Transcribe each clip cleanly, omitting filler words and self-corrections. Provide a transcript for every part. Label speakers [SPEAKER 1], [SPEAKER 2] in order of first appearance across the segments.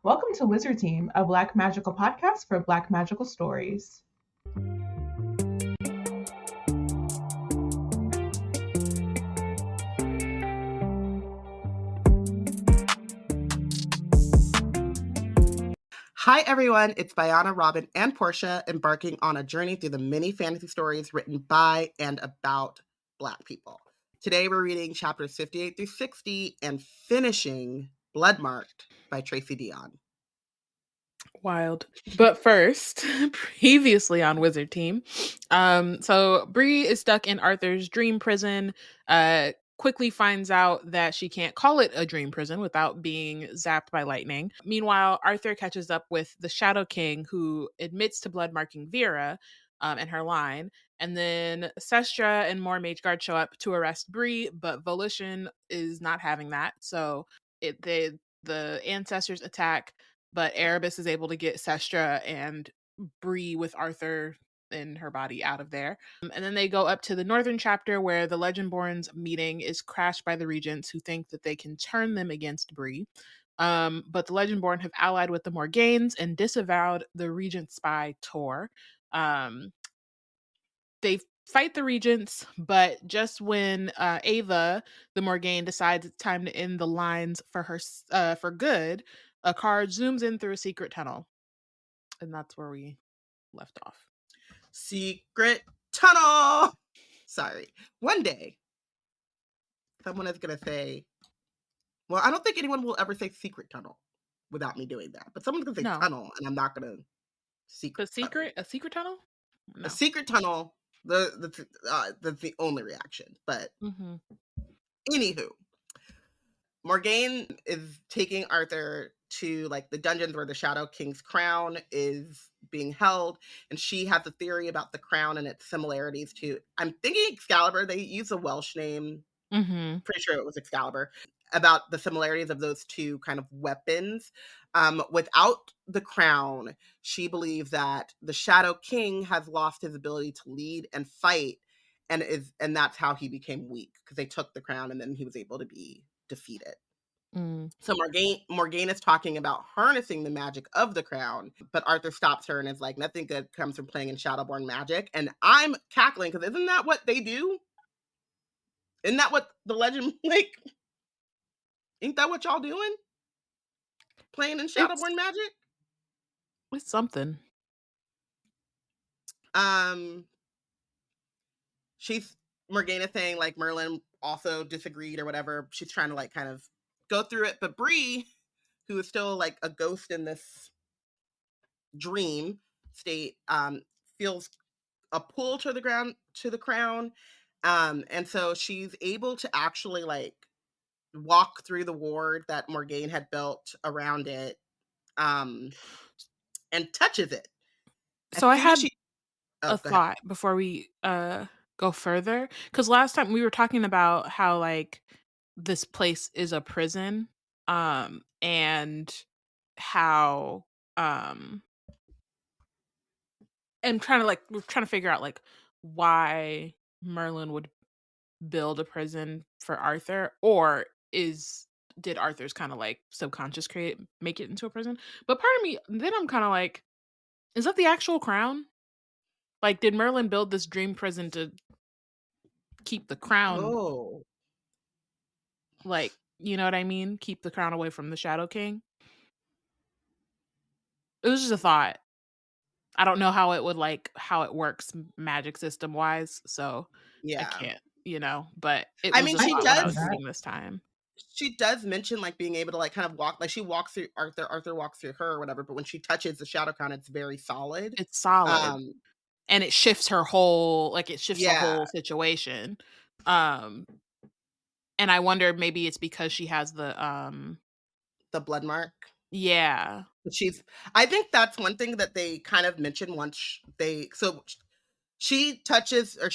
[SPEAKER 1] Welcome to Wizard Team, a Black magical podcast for Black magical stories.
[SPEAKER 2] Hi everyone, it's Bayana, Robyn, and Porshèa embarking on a journey through the many fantasy stories written by and about Black people. Today we're reading chapters 58 through 60 and finishing Bloodmarked by Tracy Deonn.
[SPEAKER 3] Wild. But first, previously on Wizard Team, so Bree is stuck in Arthur's dream prison, quickly finds out that she can't call it a dream prison without being zapped by lightning. Meanwhile, Arthur catches up with the Shadow King, who admits to bloodmarking Vera and her line. And then Sestra and more Mage Guard show up to arrest Bree, but Volition is not having that. So the ancestors attack, but Erebus is able to get Sestra and Bree with Arthur in her body out of there. And then they go up to the northern chapter where the Legendborn's meeting is crashed by the Regents, who think that they can turn them against Bree. But the Legendborn have allied with the Morgaines and disavowed the Regent spy Tor. They fight the Regents, but just when Ava, the Morgaine, decides it's time to end the lines for her for good, a car zooms in through a secret tunnel. And that's where we left off.
[SPEAKER 2] Secret tunnel! Sorry. One day, someone is going to say, well, I don't think anyone will ever say secret tunnel without me doing that. But someone's going to say tunnel, and I'm not going to
[SPEAKER 3] secret tunnel. A secret tunnel?
[SPEAKER 2] No. A secret tunnel, that's the only reaction. But anywho, Morgaine is taking Arthur to like the dungeons where the Shadow King's crown is being held, and she has a theory about the crown and its similarities to, I'm thinking Excalibur. They use a Welsh name. Pretty sure it was Excalibur, about the similarities of those two kind of weapons. Without the crown, she believes that the Shadow King has lost his ability to lead and fight, and that's how he became weak, because they took the crown and then he was able to be defeated. So Morgaine is talking about harnessing the magic of the crown, but Arthur stops her and is like, nothing good comes from playing in Shadowborn magic. And I'm cackling, because isn't that what they do? Isn't that what the legend, like, ain't that what y'all doing? Playing in Shadowborn magic?
[SPEAKER 3] It's something.
[SPEAKER 2] She's Morgaine is saying like Merlin also disagreed or whatever. She's trying to like kind of go through it, but Bree, who is still like a ghost in this dream state, feels a pull to the crown, and so she's able to actually like walk through the ward that Morgaine had built around it, and touches it.
[SPEAKER 3] So I had a thought before we go further, because last time we were talking about how like this place is a prison, and how and we're trying to figure out like why Merlin would build a prison for Arthur, or did Arthur's kind of like subconscious make it into a prison? But part of me, then I'm kind of like, is that the actual crown? Like, did Merlin build this dream prison to keep the crown?
[SPEAKER 2] Oh.
[SPEAKER 3] Like, you know what I mean? Keep the crown away from the Shadow King? It was just a thought. I don't know how it works magic system wise, so
[SPEAKER 2] yeah,
[SPEAKER 3] I can't, but it
[SPEAKER 2] I
[SPEAKER 3] was
[SPEAKER 2] mean,
[SPEAKER 3] she
[SPEAKER 2] does
[SPEAKER 3] what I was reading this time.
[SPEAKER 2] She does mention like being able to like kind of walk, like she walks through Arthur walks through her or whatever, but when she touches the Shadow Crown, it's very solid.
[SPEAKER 3] It's solid. And it shifts her whole, like it shifts the whole situation. And I wonder, maybe it's because she has the
[SPEAKER 2] blood mark.
[SPEAKER 3] Yeah.
[SPEAKER 2] I think that's one thing that they kind of mentioned once she touches the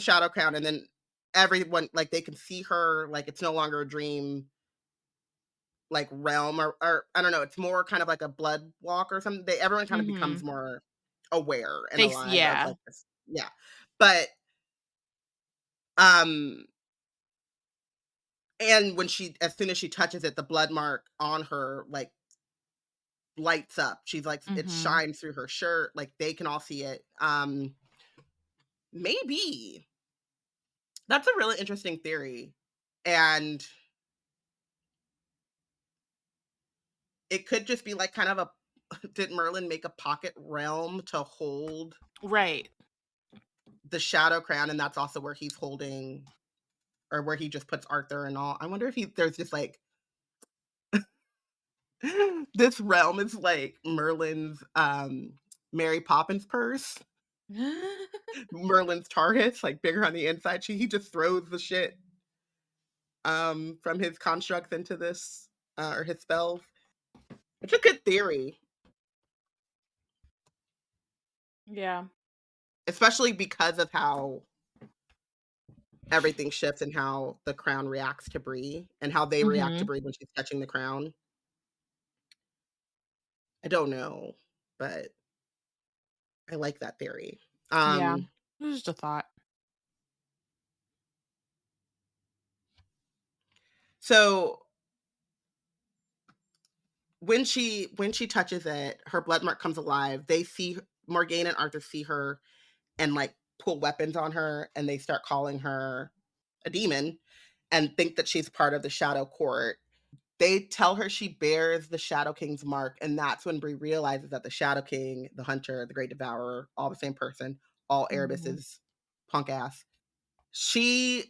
[SPEAKER 2] Shadow Crown, and then everyone, like, they can see her, like, it's no longer a dream, like, realm, or I don't know, it's more kind of like a blood walk or something. Everyone kind of becomes more aware and alive.
[SPEAKER 3] Yeah.
[SPEAKER 2] Of, like, this. Yeah. But And as soon as she touches it, the blood mark on her, like, lights up. She's like, it shines through her shirt. Like, they can all see it. Maybe. That's a really interesting theory. And it could just be like kind of did Merlin make a pocket realm to hold
[SPEAKER 3] right
[SPEAKER 2] the Shadow Crown, and that's also where he's holding, or where he just puts Arthur and all. I wonder if there's just like this realm is like Merlin's Mary Poppins purse. Merlin's TARDIS, like bigger on the inside. He just throws the shit from his constructs into this, or his spells. It's a good theory.
[SPEAKER 3] Yeah.
[SPEAKER 2] Especially because of how everything shifts and how the crown reacts to Bree and how they react to Bree when she's touching the crown. I don't know, but I like that theory.
[SPEAKER 3] Yeah, it was just a thought.
[SPEAKER 2] So when she touches it, her blood mark comes alive. They see Morgane and Arthur see her and like pull weapons on her, and they start calling her a demon and think that she's part of the Shadow Court. They tell her she bears the Shadow King's mark, and that's when Bree realizes that the Shadow King, the Hunter, the Great Devourer, all the same person, all Erebus's punk ass. She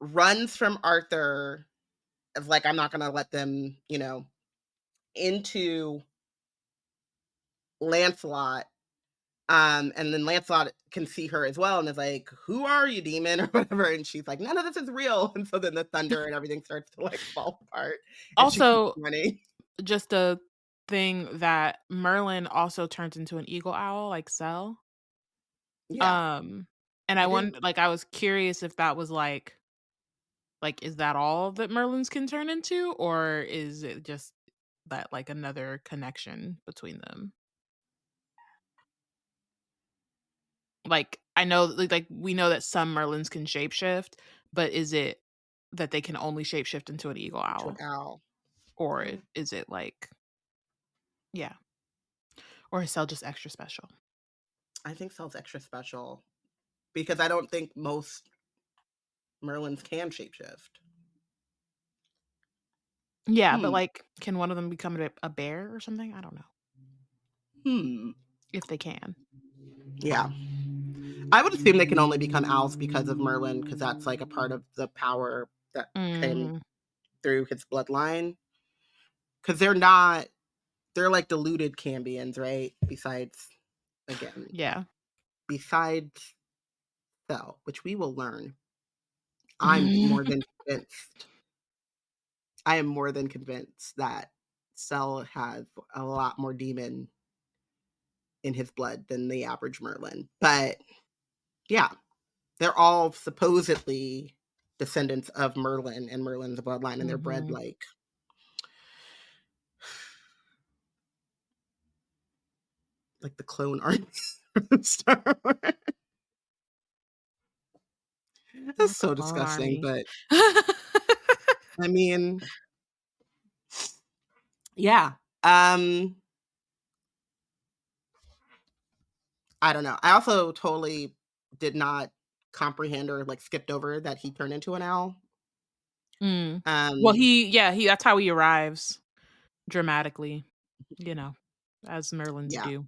[SPEAKER 2] runs from Arthur as like, I'm not gonna let them, into Lancelot. And then Lancelot can see her as well and is like, who are you, demon? Or whatever. And she's like, none of this is real. And so then the thunder and everything starts to like fall apart.
[SPEAKER 3] Also, just a thing that Merlin also turns into an eagle owl, like Cell.
[SPEAKER 2] Yeah.
[SPEAKER 3] And I wonder, like, I was curious if that was like, is that all that Merlins can turn into? Or is it just that, like, another connection between them? Like, I know, like we know that some Merlins can shapeshift, but is it that they can only shapeshift into an eagle owl?
[SPEAKER 2] To an owl.
[SPEAKER 3] Or is it like, yeah. Or is Cell just extra special?
[SPEAKER 2] I think Cell's extra special because I don't think most Merlins can shapeshift.
[SPEAKER 3] Yeah, but like, can one of them become a bear or something? I don't know. If they can.
[SPEAKER 2] Yeah. I would assume they can only become owls because of Merlin, because that's like a part of the power that came through his bloodline. Because they're like diluted Cambions, right? Besides Cell, which we will learn. I'm more than convinced. I am more than convinced that Cell has a lot more demon in his blood than the average Merlin. But yeah, they're all supposedly descendants of Merlin and Merlin's bloodline, and they're bred like the clone army from Star Wars. That's so disgusting, but I mean, yeah. I don't know. I also totally did not comprehend or like skipped over that he turned into an owl.
[SPEAKER 3] Well, that's how he arrives dramatically, as Merlins do.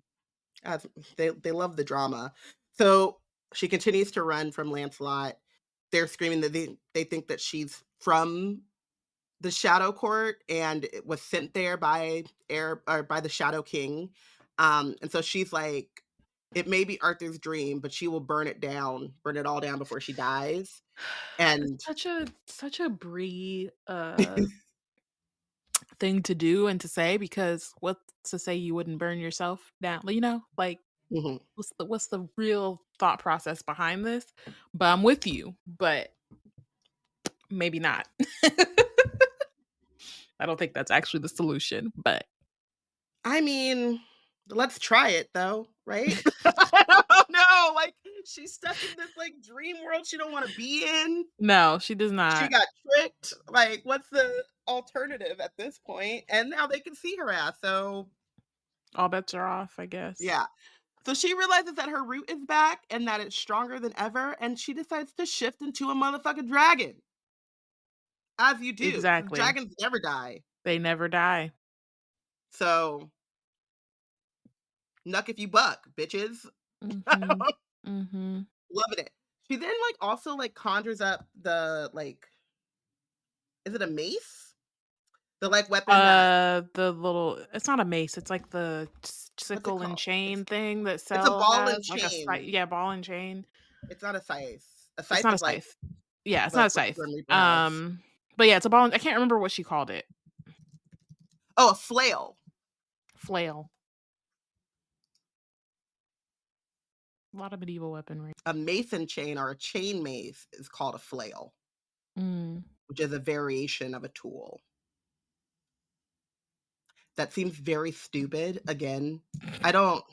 [SPEAKER 2] As they love the drama. So she continues to run from Lancelot. They're screaming that they think that she's from the Shadow Court and it was sent there by the Shadow King. And so she's like, it may be Arthur's dream, but she will burn it all down before she dies. And
[SPEAKER 3] such a Bree thing to do and to say, because what's to say you wouldn't burn yourself down? Like what's the real thought process behind this? But I'm with you, but maybe not. I don't think that's actually the solution, but
[SPEAKER 2] I mean, let's try it though, right? know. Like, she's stuck in this like dream world she don't want to be in.
[SPEAKER 3] No, she does
[SPEAKER 2] She
[SPEAKER 3] not.
[SPEAKER 2] got tricked. Like, what's the alternative at this point? And now they can see her ass. So
[SPEAKER 3] All bets are off, I guess.
[SPEAKER 2] yeah. So she realizes that her root is back and that it's stronger than ever, and she decides to shift into a motherfucking dragon. As you do.
[SPEAKER 3] Exactly.
[SPEAKER 2] Dragons never die.
[SPEAKER 3] They never die.
[SPEAKER 2] So nuck if you buck, bitches.
[SPEAKER 3] Mm-hmm.
[SPEAKER 2] Loving it. She then like also like conjures up the like, is it a mace? The like weapon that
[SPEAKER 3] The little, it's not a mace, it's like the sickle and
[SPEAKER 2] called?
[SPEAKER 3] chain thing that
[SPEAKER 2] It's a
[SPEAKER 3] Cell
[SPEAKER 2] ball and
[SPEAKER 3] has. Like
[SPEAKER 2] chain.
[SPEAKER 3] yeah, ball and chain.
[SPEAKER 2] It's not a scythe. A
[SPEAKER 3] It's
[SPEAKER 2] scythe
[SPEAKER 3] not a
[SPEAKER 2] is like
[SPEAKER 3] scythe. Yeah, it's not a
[SPEAKER 2] what
[SPEAKER 3] scythe.
[SPEAKER 2] Grim Reaper has.
[SPEAKER 3] But yeah, it's a ball. I can't remember what she called it.
[SPEAKER 2] Oh, a flail.
[SPEAKER 3] Flail. A lot of medieval weaponry.
[SPEAKER 2] A mace and chain or a chain mace is called a flail, which is a variation of a tool. That seems very stupid. Again, I don't.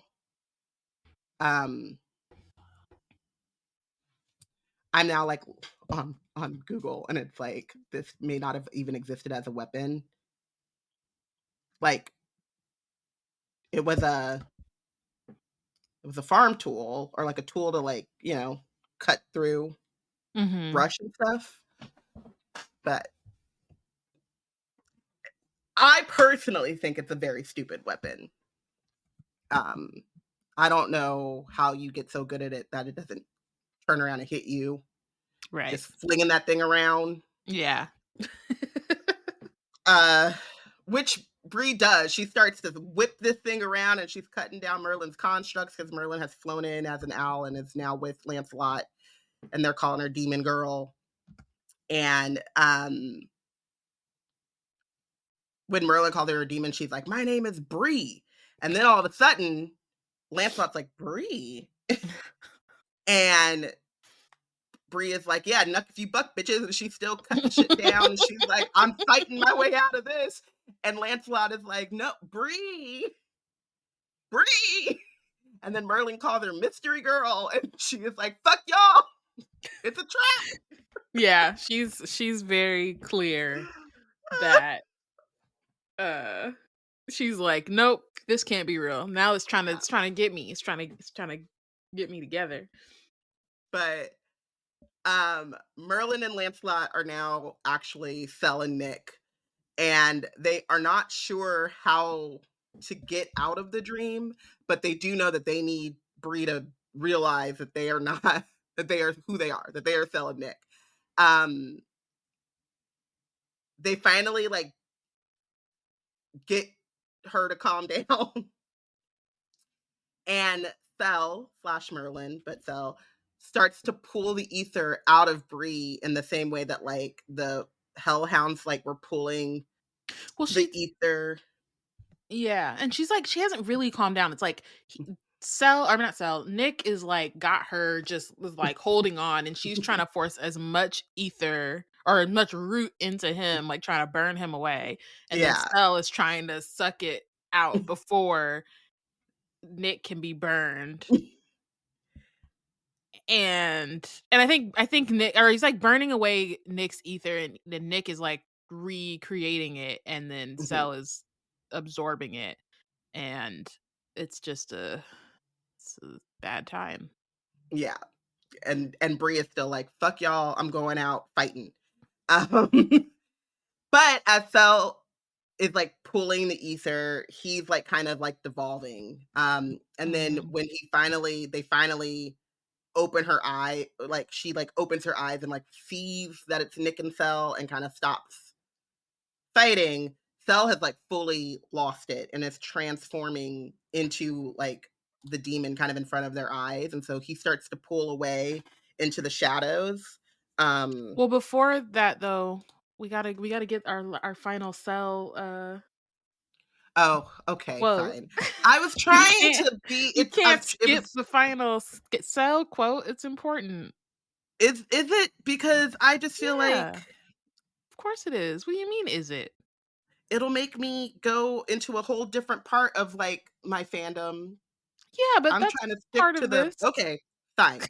[SPEAKER 2] I'm now like on Google, and it's like this may not have even existed as a weapon. Like it was a farm tool or like a tool to like, you know, cut through brush and stuff. But I personally think it's a very stupid weapon. I don't know how you get so good at it that it doesn't turn around and hit you.
[SPEAKER 3] Right.
[SPEAKER 2] Just flinging that thing around.
[SPEAKER 3] Yeah.
[SPEAKER 2] Which Bree does. She starts to whip this thing around and she's cutting down Merlin's constructs because Merlin has flown in as an owl and is now with Lancelot, and they're calling her Demon Girl. And when Merlin called her a demon, she's like, "My name is Bree." And then all of a sudden, Lancelot's like, "Bree?" And Bree is like, "Yeah, nuck if you buck, bitches." And she's still cutting shit down. And she's like, "I'm fighting my way out of this." And Lancelot is like, "No, Bree. And then Merlin called her Mystery Girl. And she is like, "Fuck y'all. It's a trap."
[SPEAKER 3] Yeah, she's very clear that she's like, "Nope, this can't be real." Now it's trying to get me. It's trying to get me together.
[SPEAKER 2] But Merlin and Lancelot are now actually Cell and Nick, and they are not sure how to get out of the dream, but they do know that they need Bree to realize that they are not that they are who they are, that they are Cell and Nick. They finally like get her to calm down, and Cell / Merlin, but Cell starts to pull the ether out of Bree in the same way that like the hellhounds like were pulling the ether.
[SPEAKER 3] Yeah, and she's like, she hasn't really calmed down. It's like Nick is like got her just was like holding on, and she's trying to force as much ether or as much root into him, like trying to burn him away. And then Cell is trying to suck it out before Nick can be burned. And I think Nick, or he's like burning away Nick's ether, and then Nick is like recreating it, and then Cell is absorbing it, and it's just a bad time.
[SPEAKER 2] Yeah. And Bree is still like, "Fuck y'all, I'm going out fighting." But as Cell is like pulling the ether, he's like kind of like devolving. And then when they finally open her eye, like she like opens her eyes and like sees that it's Nick and Cell and kind of stops fighting, Cell has like fully lost it and is transforming into like the demon kind of in front of their eyes, and so he starts to pull away into the shadows.
[SPEAKER 3] Well, before that though, we gotta get our final Cell.
[SPEAKER 2] Oh, okay, fine. I was trying to be.
[SPEAKER 3] You can't skip the final Cell quote. It's important.
[SPEAKER 2] Is it? Because I just feel like.
[SPEAKER 3] Of course it is. What do you mean? Is it?
[SPEAKER 2] It'll make me go into a whole different part of like my fandom.
[SPEAKER 3] Yeah, but
[SPEAKER 2] I'm
[SPEAKER 3] that's
[SPEAKER 2] trying to stick
[SPEAKER 3] part
[SPEAKER 2] to
[SPEAKER 3] of
[SPEAKER 2] the
[SPEAKER 3] this.
[SPEAKER 2] okay, fine.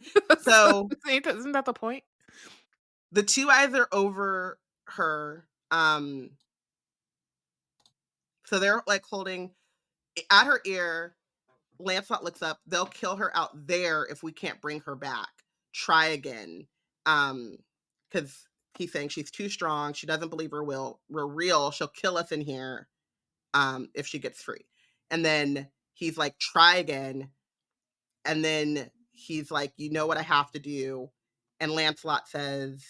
[SPEAKER 2] So
[SPEAKER 3] Isn't that the point?
[SPEAKER 2] the two eyes are over her. So they're like holding at her ear. Lancelot looks up. They'll kill her out there if we can't bring her back. Try again. Because he's saying she's too strong. She doesn't believe we're real. She'll kill us in here. If she gets free. And then he's like, try again. And then he's like, you know what I have to do. And Lancelot says,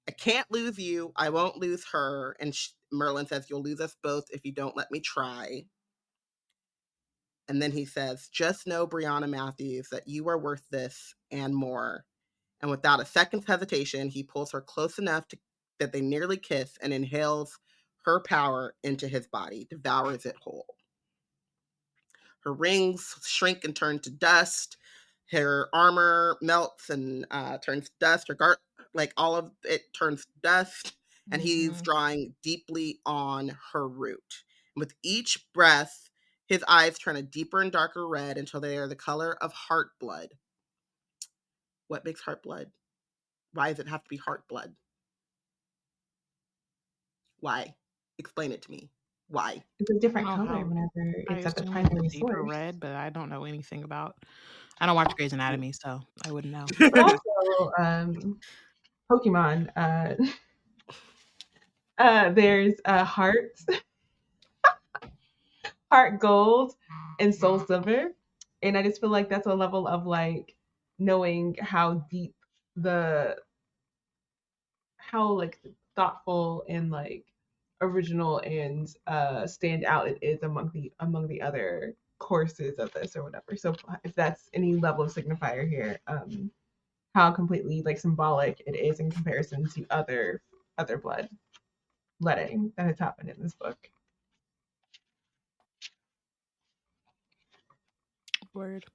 [SPEAKER 2] I can't lose you. I won't lose her. And Merlin says, you'll lose us both if you don't let me try. And then he says, just know, Brianna Matthews, that you are worth this and more. And without a second's hesitation, he pulls her close enough that they nearly kiss and inhales her power into his body, devours it whole. Her rings shrink and turn to dust. Her armor melts and turns to dust. Her like all of it turns to dust. And he's drawing deeply on her root. And with each breath, his eyes turn a deeper and darker red until they are the color of heart blood. What makes heart blood? Why does it have to be heart blood? Why? Explain it to me. Why?
[SPEAKER 1] It's a different color whenever it's at the primary
[SPEAKER 3] deeper
[SPEAKER 1] source.
[SPEAKER 3] red, but I don't know anything about. I don't watch Grey's Anatomy, so I wouldn't know.
[SPEAKER 1] But also, Pokemon. There's Heart, Heart Gold, and Soul Silver, and I just feel like that's a level of like knowing how deep how like thoughtful and like original and stand out it is among the other courses of this or whatever. So if that's any level of signifier here, how completely like symbolic it is in comparison to other bloodletting that has happened in this book.
[SPEAKER 3] Word.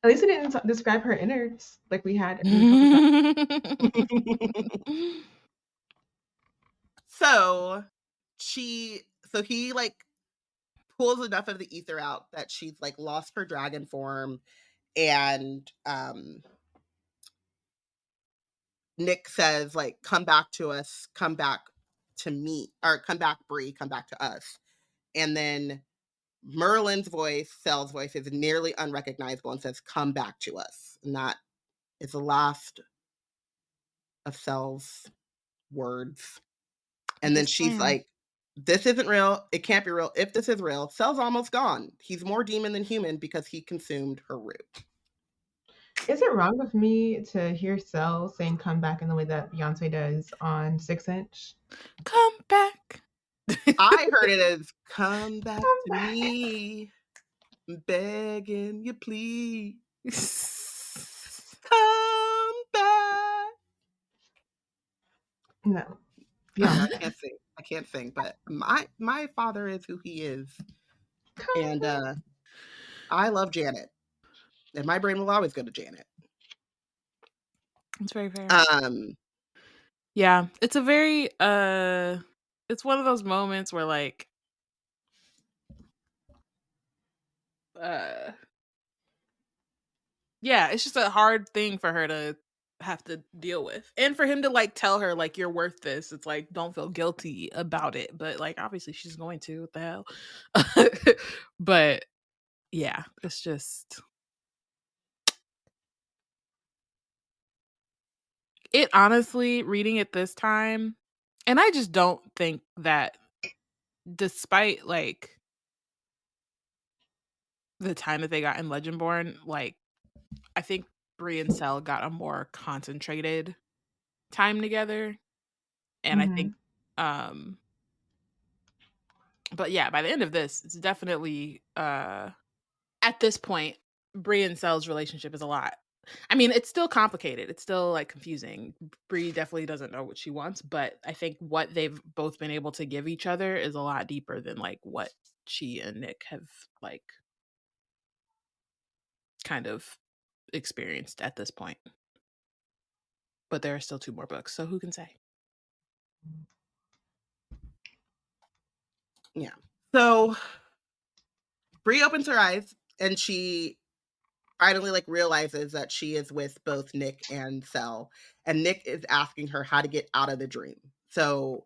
[SPEAKER 1] At least it didn't describe her innards like we had.
[SPEAKER 2] So he like pulls enough of the ether out that she's like lost her dragon form, and Nick says like, come back to us, come back to me, or come back, Bree, come back to us. And then Merlin's voice, Sel's voice, is nearly unrecognizable and says, come back to us. And that is the last of Sel's words. And then she's like, this isn't real. It can't be real. If this is real, Sel's almost gone. He's more demon than human because he consumed her root.
[SPEAKER 1] Is it wrong of me to hear Sel saying come back in the way that Beyonce does on 6 Inch?
[SPEAKER 3] Come back.
[SPEAKER 2] I heard it as come back to me. I'm begging you, please. Come back.
[SPEAKER 1] No.
[SPEAKER 2] Yeah. I can't sing, but my father is who he is. And I love Janet. And my brain will always go to Janet.
[SPEAKER 3] It's very fair. Yeah, it's a very it's one of those moments where like yeah, it's just a hard thing for her to have to deal with. And for him to like tell her like you're worth this. It's like don't feel guilty about it, but like obviously she's going to. What the hell? But yeah, it's just it honestly reading it this time, and I just don't think that despite like the time that they got in Legendborn, like I think Bree and Sel got a more concentrated time together. And I think but yeah, by the end of this, it's definitely at this point, Bree and Sel's relationship is a lot. I mean, it's still complicated. It's still like confusing. Bree definitely doesn't know what she wants, but I think what they've both been able to give each other is a lot deeper than like what she and Nick have like kind of experienced at this point. But there are still 2 more books, so who can say?
[SPEAKER 2] Yeah. So Bree opens her eyes and she finally like realizes that she is with both Nick and Cell, and Nick is asking her how to get out of the dream. So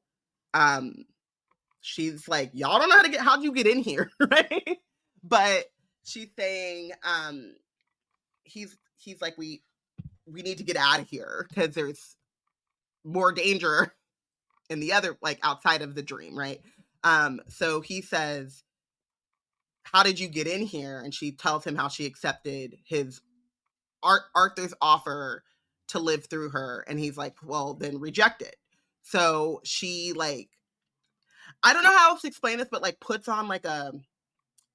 [SPEAKER 2] she's like, y'all don't know how'd you get in here, right? But she's saying he's like, we need to get out of here because there's more danger in the other, like outside of the dream, right? So he says, how did you get in here? And she tells him how she accepted his Arthur's offer to live through her, and he's like, well, then reject it. So she like, I don't know how else to explain this, but like puts on like a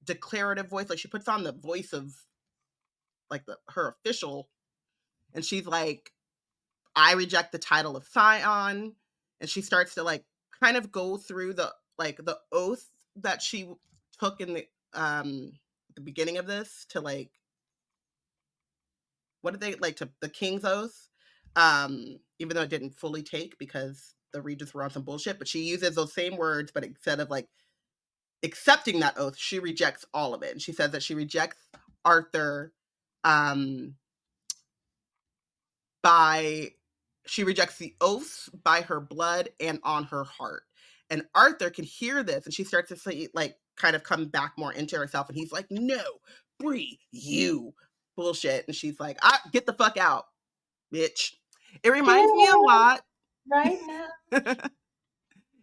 [SPEAKER 2] declarative voice, like she puts on the voice of like her official, and she's like, I reject the title of Scion. And she starts to like kind of go through the oath that she took in the beginning of this to like, what did they like, to the King's Oath, even though it didn't fully take because the regents were on some bullshit, but she uses those same words, but instead of like accepting that oath, she rejects all of it. And she says that she rejects Arthur she rejects the oaths by her blood and on her heart. And Arthur can hear this, and she starts to say, like, kind of come back more into herself. And he's like, no, Bree, you bullshit. And she's like, get the fuck out, bitch. It reminds me a lot.
[SPEAKER 1] Right now.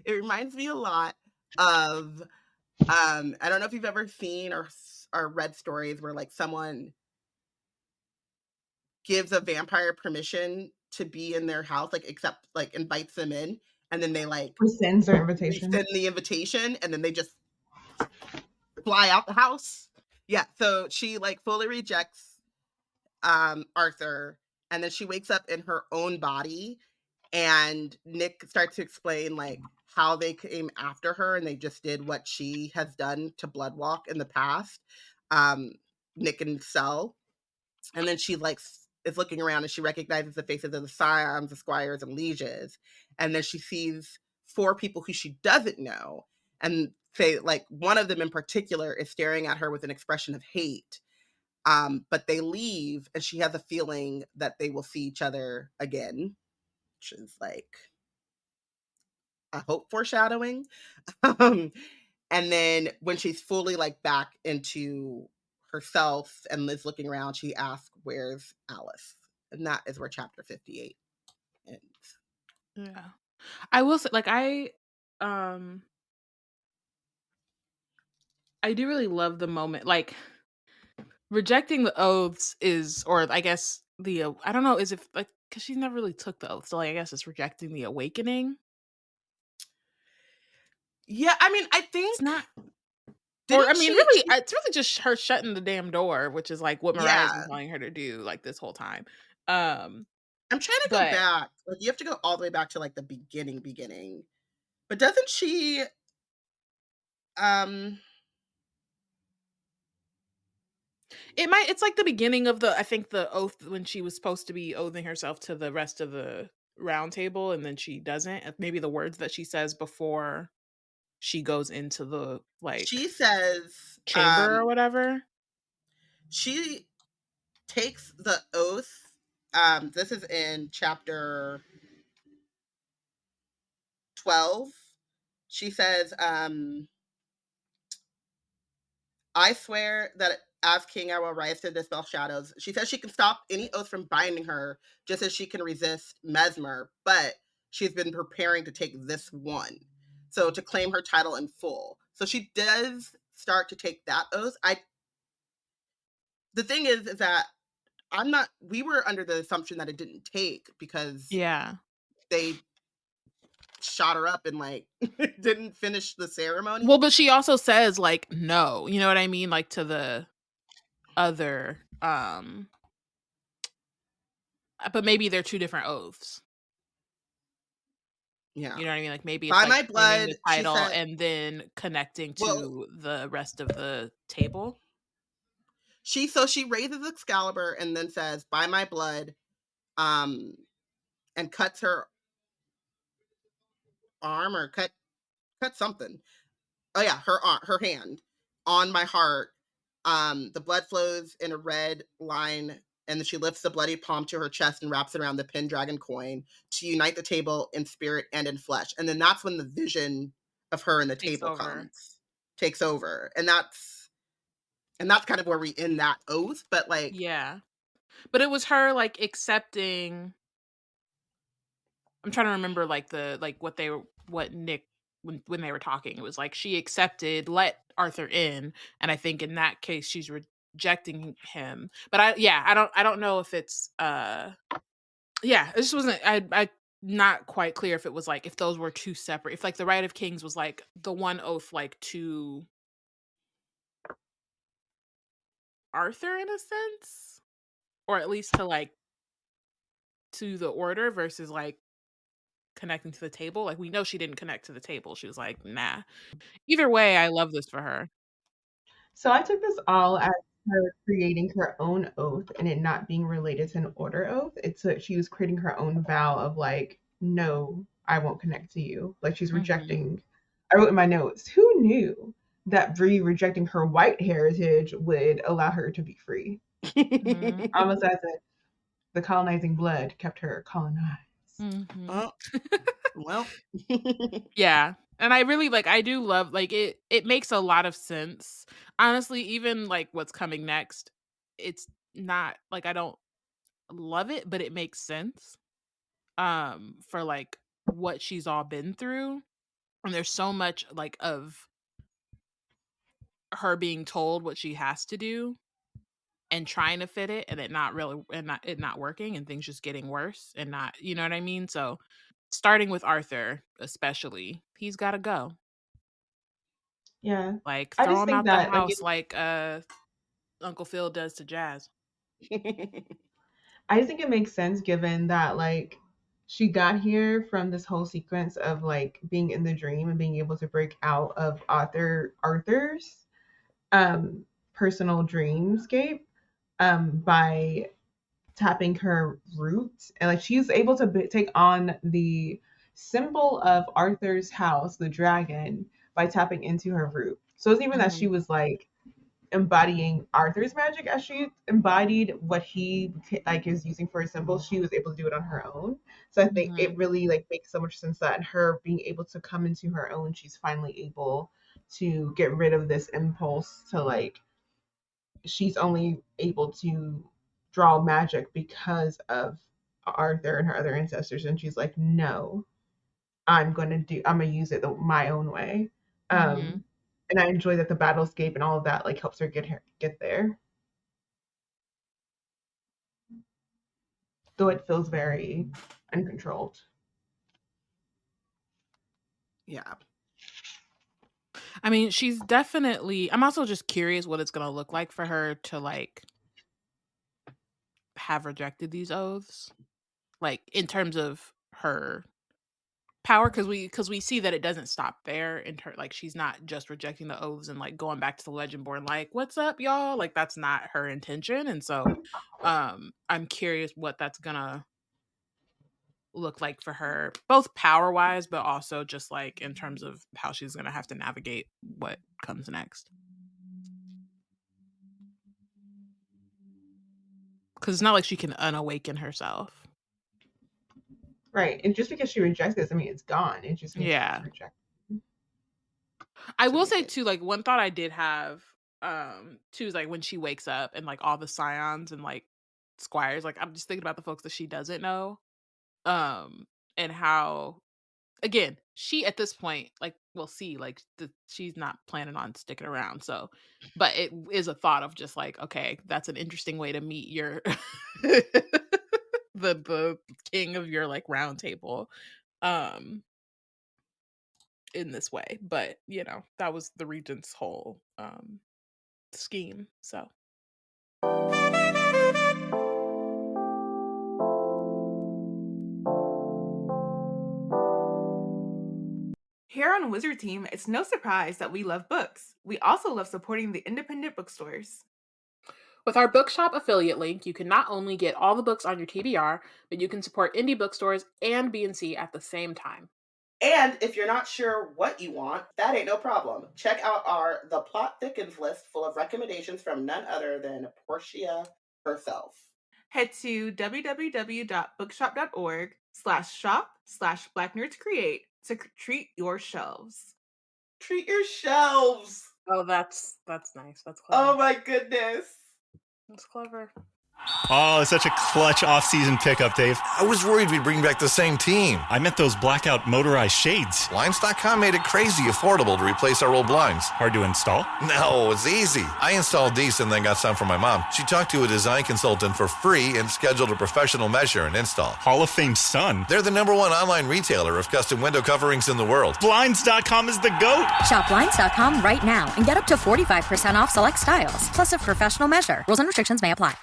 [SPEAKER 2] It reminds me a lot of, I don't know if you've ever seen or read stories where like someone gives a vampire permission to be in their house, like invites them in, and then they like
[SPEAKER 1] rescinds their invitation.
[SPEAKER 2] Rescind the invitation, and then they just fly out the house. Yeah, so she like fully rejects Arthur, and then she wakes up in her own body, and Nick starts to explain like how they came after her, and they just did what she has done to Bloodwalk in the past. Nick and Cell. And then she like is looking around and she recognizes the faces of the scions, the squires, and lieges. And then she sees 4 people who she doesn't know, and say like one of them in particular is staring at her with an expression of hate. But they leave, and she has a feeling that they will see each other again, which is like, I hope foreshadowing. And then when she's fully like back into herself and Liz looking around, she asks, where's Alice? And that is where chapter 58 ends.
[SPEAKER 3] Yeah. I will say, like, I do really love the moment. Like, rejecting the oaths is, or I guess I don't know, is if like, because she never really took the oath, so like, I guess it's rejecting the awakening.
[SPEAKER 2] Yeah, I mean, I think
[SPEAKER 3] it's not. Or I mean, really, it's really just her shutting the damn door, which is like what Mariah's been telling her to do like this whole time.
[SPEAKER 2] I'm trying to go back. Like, you have to go all the way back to like the beginning. But doesn't she?
[SPEAKER 3] It's like the beginning of I think the oath when she was supposed to be oathing herself to the rest of the round table, and then she doesn't. Maybe the words that she says before she goes into the like
[SPEAKER 2] she says
[SPEAKER 3] chamber or whatever.
[SPEAKER 2] She takes the oath. This is in chapter 12. She says, I swear that as king, I will rise to dispel shadows. She says she can stop any oath from binding her, just as she can resist Mesmer, but she's been preparing to take this one. So to claim her title in full. So she does start to take that oath. The thing is that we were under the assumption that it didn't take because they shot her up and like didn't finish the ceremony.
[SPEAKER 3] Well, but she also says like no, you know what I mean, like to the other but maybe they're 2 different oaths.
[SPEAKER 2] Yeah,
[SPEAKER 3] you know what I mean, like maybe it's
[SPEAKER 2] by
[SPEAKER 3] like
[SPEAKER 2] my blood
[SPEAKER 3] the title and then connecting to the rest of the table.
[SPEAKER 2] She raises Excalibur and then says, by my blood, and cuts her arm or cut something. Oh yeah, her hand on my heart, The blood flows in a red line, and then she lifts the bloody palm to her chest and wraps it around the Pendragon coin to unite the table in spirit and in flesh. And then that's when the vision of her and the
[SPEAKER 3] Takes
[SPEAKER 2] table
[SPEAKER 3] over.
[SPEAKER 2] takes over. And that's kind of where we end that oath. But like,
[SPEAKER 3] Yeah. But it was her like accepting. I'm trying to remember like what Nick when they were talking. It was like she accepted, let Arthur in, and I think in that case she's rejecting him. But I don't know if it's it just wasn't I not quite clear if it was like if those were two separate, if like the Rite of Kings was like the one oath like to Arthur in a sense, or at least to like to the order versus like connecting to the table. Like we know she didn't connect to the table. She was like, nah. Either way, I love this for her.
[SPEAKER 1] So I took this all as her creating her own oath and it not being related to an order oath. She was creating her own vow of like, no, I won't connect to you. Like she's rejecting. I wrote in my notes, who knew that Bree rejecting her white heritage would allow her to be free? Almost as if the colonizing blood kept her colonized.
[SPEAKER 2] Well.
[SPEAKER 3] Yeah. And I really I do love it makes a lot of sense. Honestly, even like what's coming next, it's not like I don't love it, but it makes sense. For like what she's all been through. And there's so much like of her being told what she has to do and trying to fit it and it not working and things just getting worse and not, you know what I mean? So starting with Arthur, especially, he's got to go.
[SPEAKER 1] Yeah.
[SPEAKER 3] Like
[SPEAKER 1] I
[SPEAKER 3] throw
[SPEAKER 1] just
[SPEAKER 3] him
[SPEAKER 1] think
[SPEAKER 3] out the
[SPEAKER 1] that
[SPEAKER 3] house like Uncle Phil does to Jazz.
[SPEAKER 1] I just think it makes sense given that like she got here from this whole sequence of like being in the dream and being able to break out of Arthur's personal dreamscape by tapping her roots, and like she's able to take on the symbol of Arthur's house, the dragon, by tapping into her root. So it's even that she was like embodying Arthur's magic as she embodied what he like is using for a symbol. She was able to do it on her own. So I think it really like makes so much sense that her being able to come into her own, she's finally able to get rid of this impulse to like she's only able to draw magic because of Arthur and her other ancestors, and she's like, no, I'm gonna use it my own way. And I enjoy that the battlescape and all of that like helps her get there. Though it feels very uncontrolled.
[SPEAKER 2] Yeah.
[SPEAKER 3] I mean, she's definitely I'm also just curious what it's gonna look like for her to like have rejected these oaths. Like in terms of her power, because we see that it doesn't stop there in her like she's not just rejecting the oaths and like going back to the Legendborn like what's up y'all, like that's not her intention. And so I'm curious what that's gonna look like for her, both power wise but also just like in terms of how she's gonna have to navigate what comes next, because it's not like she can unawaken herself.
[SPEAKER 1] Right. And just because she rejects this, I mean, it's gone. It just means she's rejected.
[SPEAKER 3] I will say too, like one thought I did have, too, is like when she wakes up and like all the scions and like squires, like I'm just thinking about the folks that she doesn't know, and how again she at this point like we'll see like she's not planning on sticking around. So, but it is a thought of just like okay, that's an interesting way to meet your the king of your like round table. In this way, but you know that was the regent's whole scheme. So
[SPEAKER 4] here on Wizard Team, it's no surprise that we love books. We also love supporting the independent bookstores.
[SPEAKER 3] with our bookshop affiliate link, you can not only get all the books on your TBR, but you can support indie bookstores and B&C at the same time.
[SPEAKER 2] And if you're not sure what you want, that ain't no problem. Check out our The Plot Thickens list full of recommendations from none other than Porshèa herself.
[SPEAKER 4] Head to www.bookshop.org/shop/blacknerdscreate to treat your shelves.
[SPEAKER 2] Treat your shelves.
[SPEAKER 3] Oh, that's nice. That's clever.
[SPEAKER 2] Oh my goodness.
[SPEAKER 3] That's clever.
[SPEAKER 5] Oh, it's such a clutch off-season pickup, Dave.
[SPEAKER 6] I was worried we'd bring back the same team.
[SPEAKER 5] I meant those blackout motorized shades.
[SPEAKER 6] Blinds.com made it crazy affordable to replace our old blinds.
[SPEAKER 5] Hard to install?
[SPEAKER 6] No, it's easy. I installed these and then got some for my mom. She talked to a design consultant for free and scheduled a professional measure and install.
[SPEAKER 5] Hall of Fame son.
[SPEAKER 6] They're the #1 online retailer of custom window coverings in the world.
[SPEAKER 5] Blinds.com is the GOAT.
[SPEAKER 7] Shop Blinds.com right now and get up to 45% off select styles, plus a professional measure. Rules and restrictions may apply.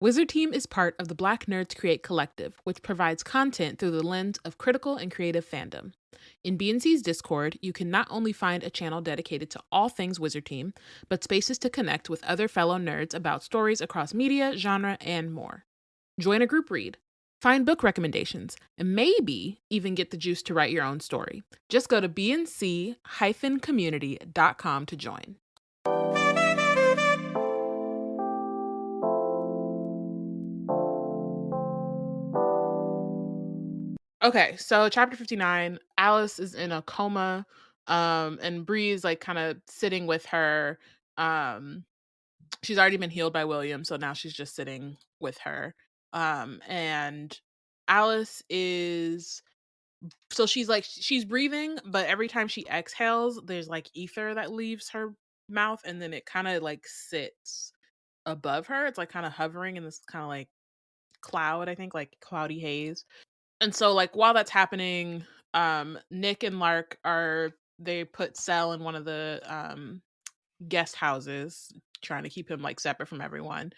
[SPEAKER 3] Wizard Team is part of the Black Nerds Create Collective, which provides content through the lens of critical and creative fandom. In B&C's Discord, you can not only find a channel dedicated to all things Wizard Team, but spaces to connect with other fellow nerds about stories across media, genre, and more. Join a group read, find book recommendations, and maybe even get the juice to write your own story. Just go to bnc-community.com to join. Okay, so chapter 59, Alice is in a coma, and Bree is like kind of sitting with her. She's already been healed by William, so now she's just sitting with her. And Alice is, so she's breathing, but every time she exhales, there's like ether that leaves her mouth, and then it kind of like sits above her. It's like kind of hovering in this kind of like cloud, I think, like cloudy haze. And so, like, while that's happening, Nick and Lark they put Cell in one of the guest houses, trying to keep him like separate from everyone.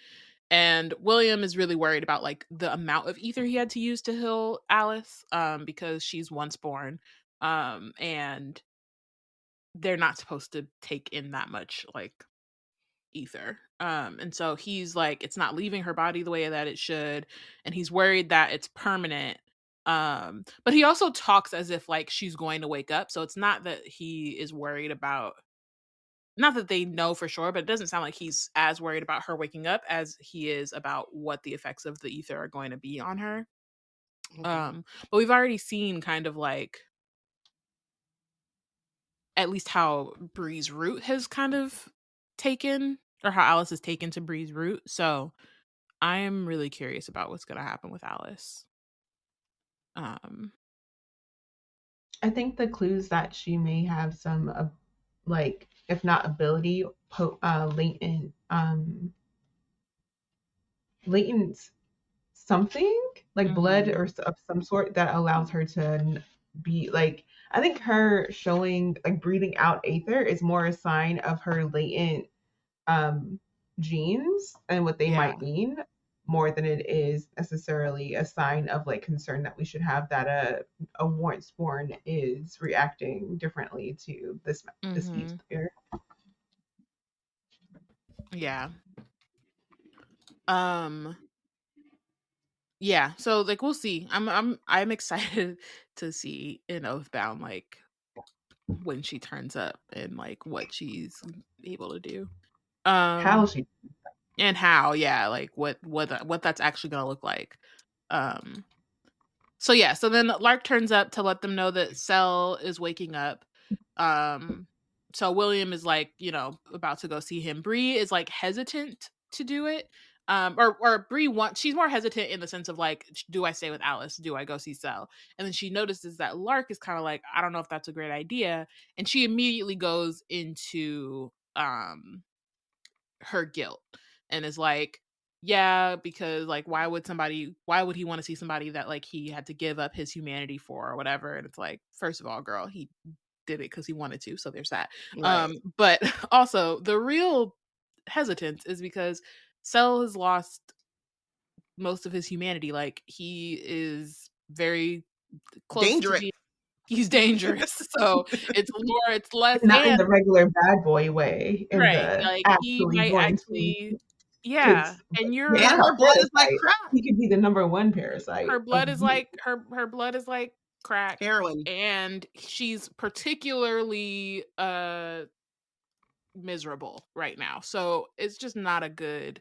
[SPEAKER 3] And William is really worried about like the amount of ether he had to use to heal Alice, because she's once born, and they're not supposed to take in that much like ether. And so he's like, it's not leaving her body the way that it should, and he's worried that it's permanent. But he also talks as if like she's going to wake up. So it's not that he is worried about, not that they know for sure, but it doesn't sound like he's as worried about her waking up as he is about what the effects of the ether are going to be on her. But we've already seen kind of like at least how Bree's root has kind of taken, or how Alice has taken to Bree's root. So I am really curious about what's going to happen with Alice.
[SPEAKER 1] I think the clues that she may have some like, if not ability, latent something like blood or of some sort that allows her to be like, I think her showing like breathing out aether is more a sign of her latent genes and what they might mean, more than it is necessarily a sign of like concern that we should have that a once born is reacting differently to this ether.
[SPEAKER 3] Yeah. Yeah, so like we'll see. I'm excited to see in Oathbound like when she turns up and like what she's able to do.
[SPEAKER 1] How she
[SPEAKER 3] and how, yeah, like what that's actually gonna look like. So yeah, so then Lark turns up to let them know that Cell is waking up. So William is like, you know, about to go see him. Bree is like hesitant to do it. Or Bree she's more hesitant in the sense of like, do I stay with Alice? Do I go see Cell? And then she notices that Lark is kind of like, I don't know if that's a great idea. And she immediately goes into her guilt and is like, yeah, because like why would he want to see somebody that like he had to give up his humanity for or whatever? And it's like, first of all, girl, he did it because he wanted to, so there's that. Right. But also the real hesitance is because Cell has lost most of his humanity. Like he is very close
[SPEAKER 2] dangerous.
[SPEAKER 3] He's dangerous. So it's less
[SPEAKER 1] not in the regular bad boy way.
[SPEAKER 3] Right. Like he might actually and
[SPEAKER 2] her blood is like crap.
[SPEAKER 1] He could be the #1 parasite.
[SPEAKER 3] Her blood is like her blood is like crack,
[SPEAKER 2] heroin,
[SPEAKER 3] and she's particularly miserable right now. So it's just not a good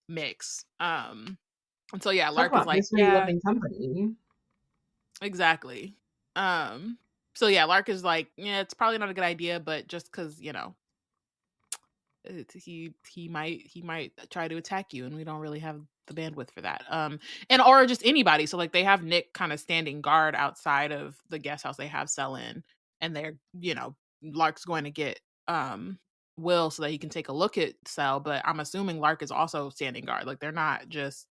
[SPEAKER 3] mix. And so yeah,
[SPEAKER 1] Talk
[SPEAKER 3] Lark is
[SPEAKER 1] about
[SPEAKER 3] like,
[SPEAKER 1] misery
[SPEAKER 3] yeah,
[SPEAKER 1] loving company.
[SPEAKER 3] exactly. So yeah, Lark is like, yeah, it's probably not a good idea, but just because, you know, he might try to attack you, and we don't really have the bandwidth for that. And or just anybody. So like they have Nick kind of standing guard outside of the guest house they have Cell in, and they're, you know, Lark's going to get Will so that he can take a look at Cell, but I'm assuming Lark is also standing guard. Like they're not just,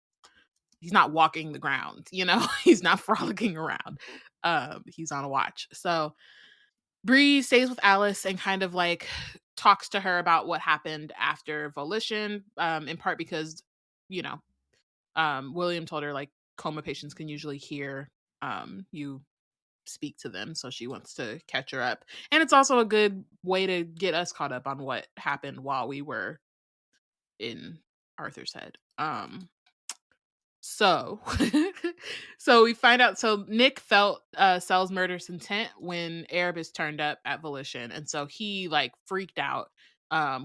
[SPEAKER 3] he's not walking the ground, you know, he's not frolicking around. He's on a watch. So Bree stays with Alice and kind of like talks to her about what happened after Volition, in part because, you know, William told her like coma patients can usually hear you speak to them, so she wants to catch her up. And it's also a good way to get us caught up on what happened while we were in Arthur's head. So so we find out, so Nick felt Cell's murderous intent when Erebus turned up at Volition, and so he like freaked out,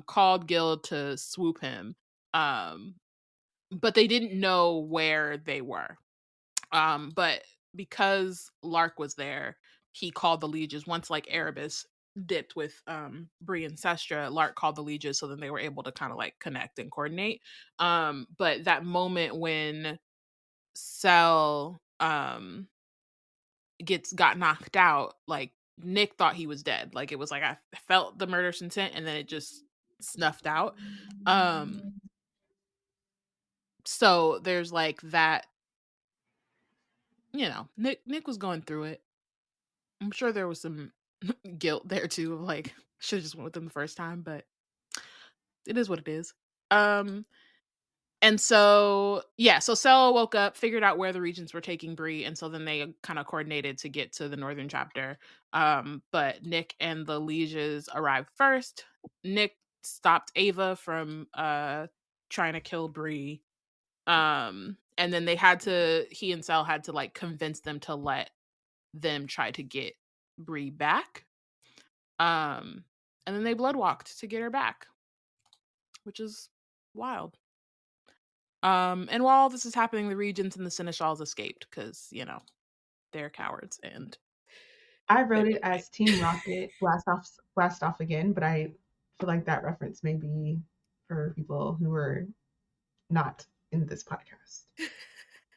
[SPEAKER 3] called Guild to swoop him, but they didn't know where they were. But because Lark was there, he called the lieges. Once like Erebus dipped with Bree and Sestra, Lark called the lieges, so then they were able to kind of like connect and coordinate. But that moment when Cell got knocked out, like Nick thought he was dead. Like it was like I felt the murderous intent, and then it just snuffed out. So there's like that, you know, Nick was going through it. I'm sure there was some guilt there too, of like, should have just went with them the first time, but it is what it is. And so yeah, so Cell woke up, figured out where the Regents were taking Bree, and so then they kind of coordinated to get to the northern chapter. But Nick and the lieges arrived first. Nick stopped Ava from trying to kill Bree. And then he and Cell had to like convince them to let them try to get Bree back. And then they blood walked to get her back, which is wild. And while this is happening, the Regents and the Seneschals escaped because, you know, they're cowards. And
[SPEAKER 1] I wrote it as Team Rocket blast off again, but I feel like that reference may be for people who are not in this podcast.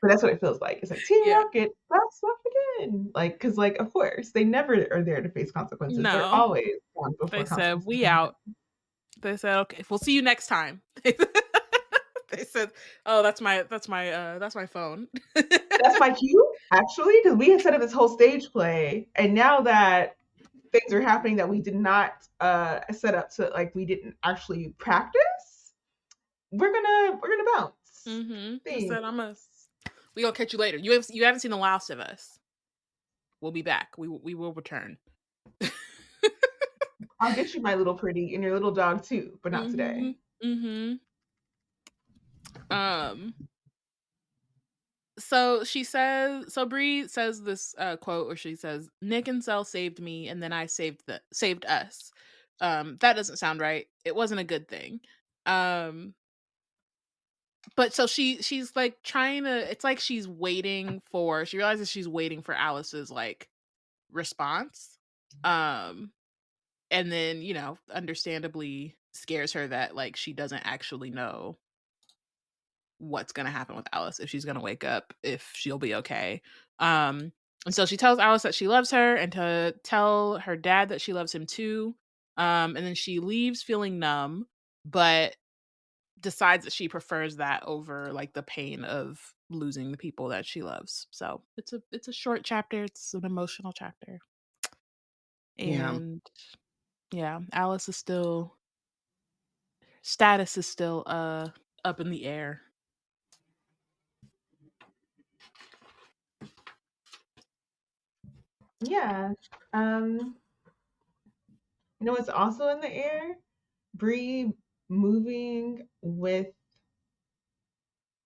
[SPEAKER 1] But that's what it feels like. It's like Team Rocket blast off again. Like, because like, of course, they never are there to face consequences.
[SPEAKER 3] No.
[SPEAKER 1] They're always gone before
[SPEAKER 3] they
[SPEAKER 1] consequences.
[SPEAKER 3] said, we out. They said, okay, we'll see you next time. They said, "Oh, that's my phone."
[SPEAKER 1] That's my cue, actually, because we had set up this whole stage play, and now that things are happening that we did not set up to, like, we didn't actually practice, we're gonna bounce.
[SPEAKER 3] Mm-hmm. I said, we gonna catch you later. You haven't seen the last of us. We'll be back. We will return.
[SPEAKER 1] I'll get you, my little pretty, and your little dog too, but not today.
[SPEAKER 3] Mm-hmm. So Bree says this quote where she says, "Nick and Cell saved me, and then I saved us." That doesn't sound right. It wasn't a good thing. But so she's like trying to, it's like she realizes she's waiting for Alice's like response. And then, you know, understandably scares her that like she doesn't actually know what's going to happen with Alice, if she's going to wake up, if she'll be okay. And so she tells Alice that she loves her and to tell her dad that she loves him too. And then she leaves feeling numb, but decides that she prefers that over like the pain of losing the people that she loves. So it's a short chapter. It's an emotional chapter. And yeah, Alice is still, status is still up in the air.
[SPEAKER 1] Yeah. You know what's also in the air? Bree moving with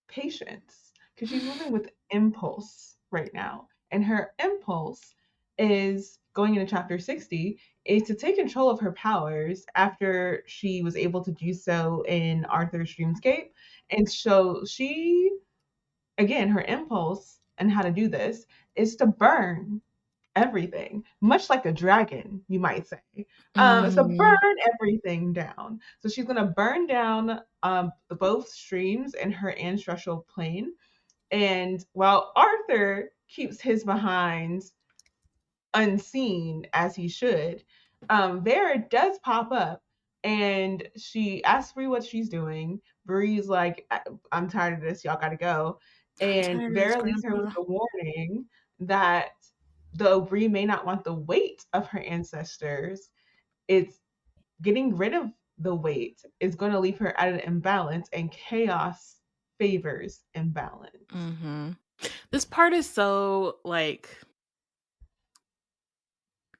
[SPEAKER 1] patience, because she's moving with impulse right now. And her impulse is going into chapter 60 is to take control of her powers after she was able to do so in Arthur's dreamscape. And so she, again, her impulse and how to do this is to burn everything, much like a dragon, you might say. So burn everything down. So she's going to burn down both streams in her ancestral plane. And while Arthur keeps his behind unseen as he should, Vera does pop up and she asks Bree what she's doing. Bree's like, I'm tired of this, y'all gotta go. And Vera leaves her with the warning that though Bree may not want the weight of her ancestors, it's getting rid of the weight is going to leave her at an imbalance, and chaos favors imbalance.
[SPEAKER 3] This part is so like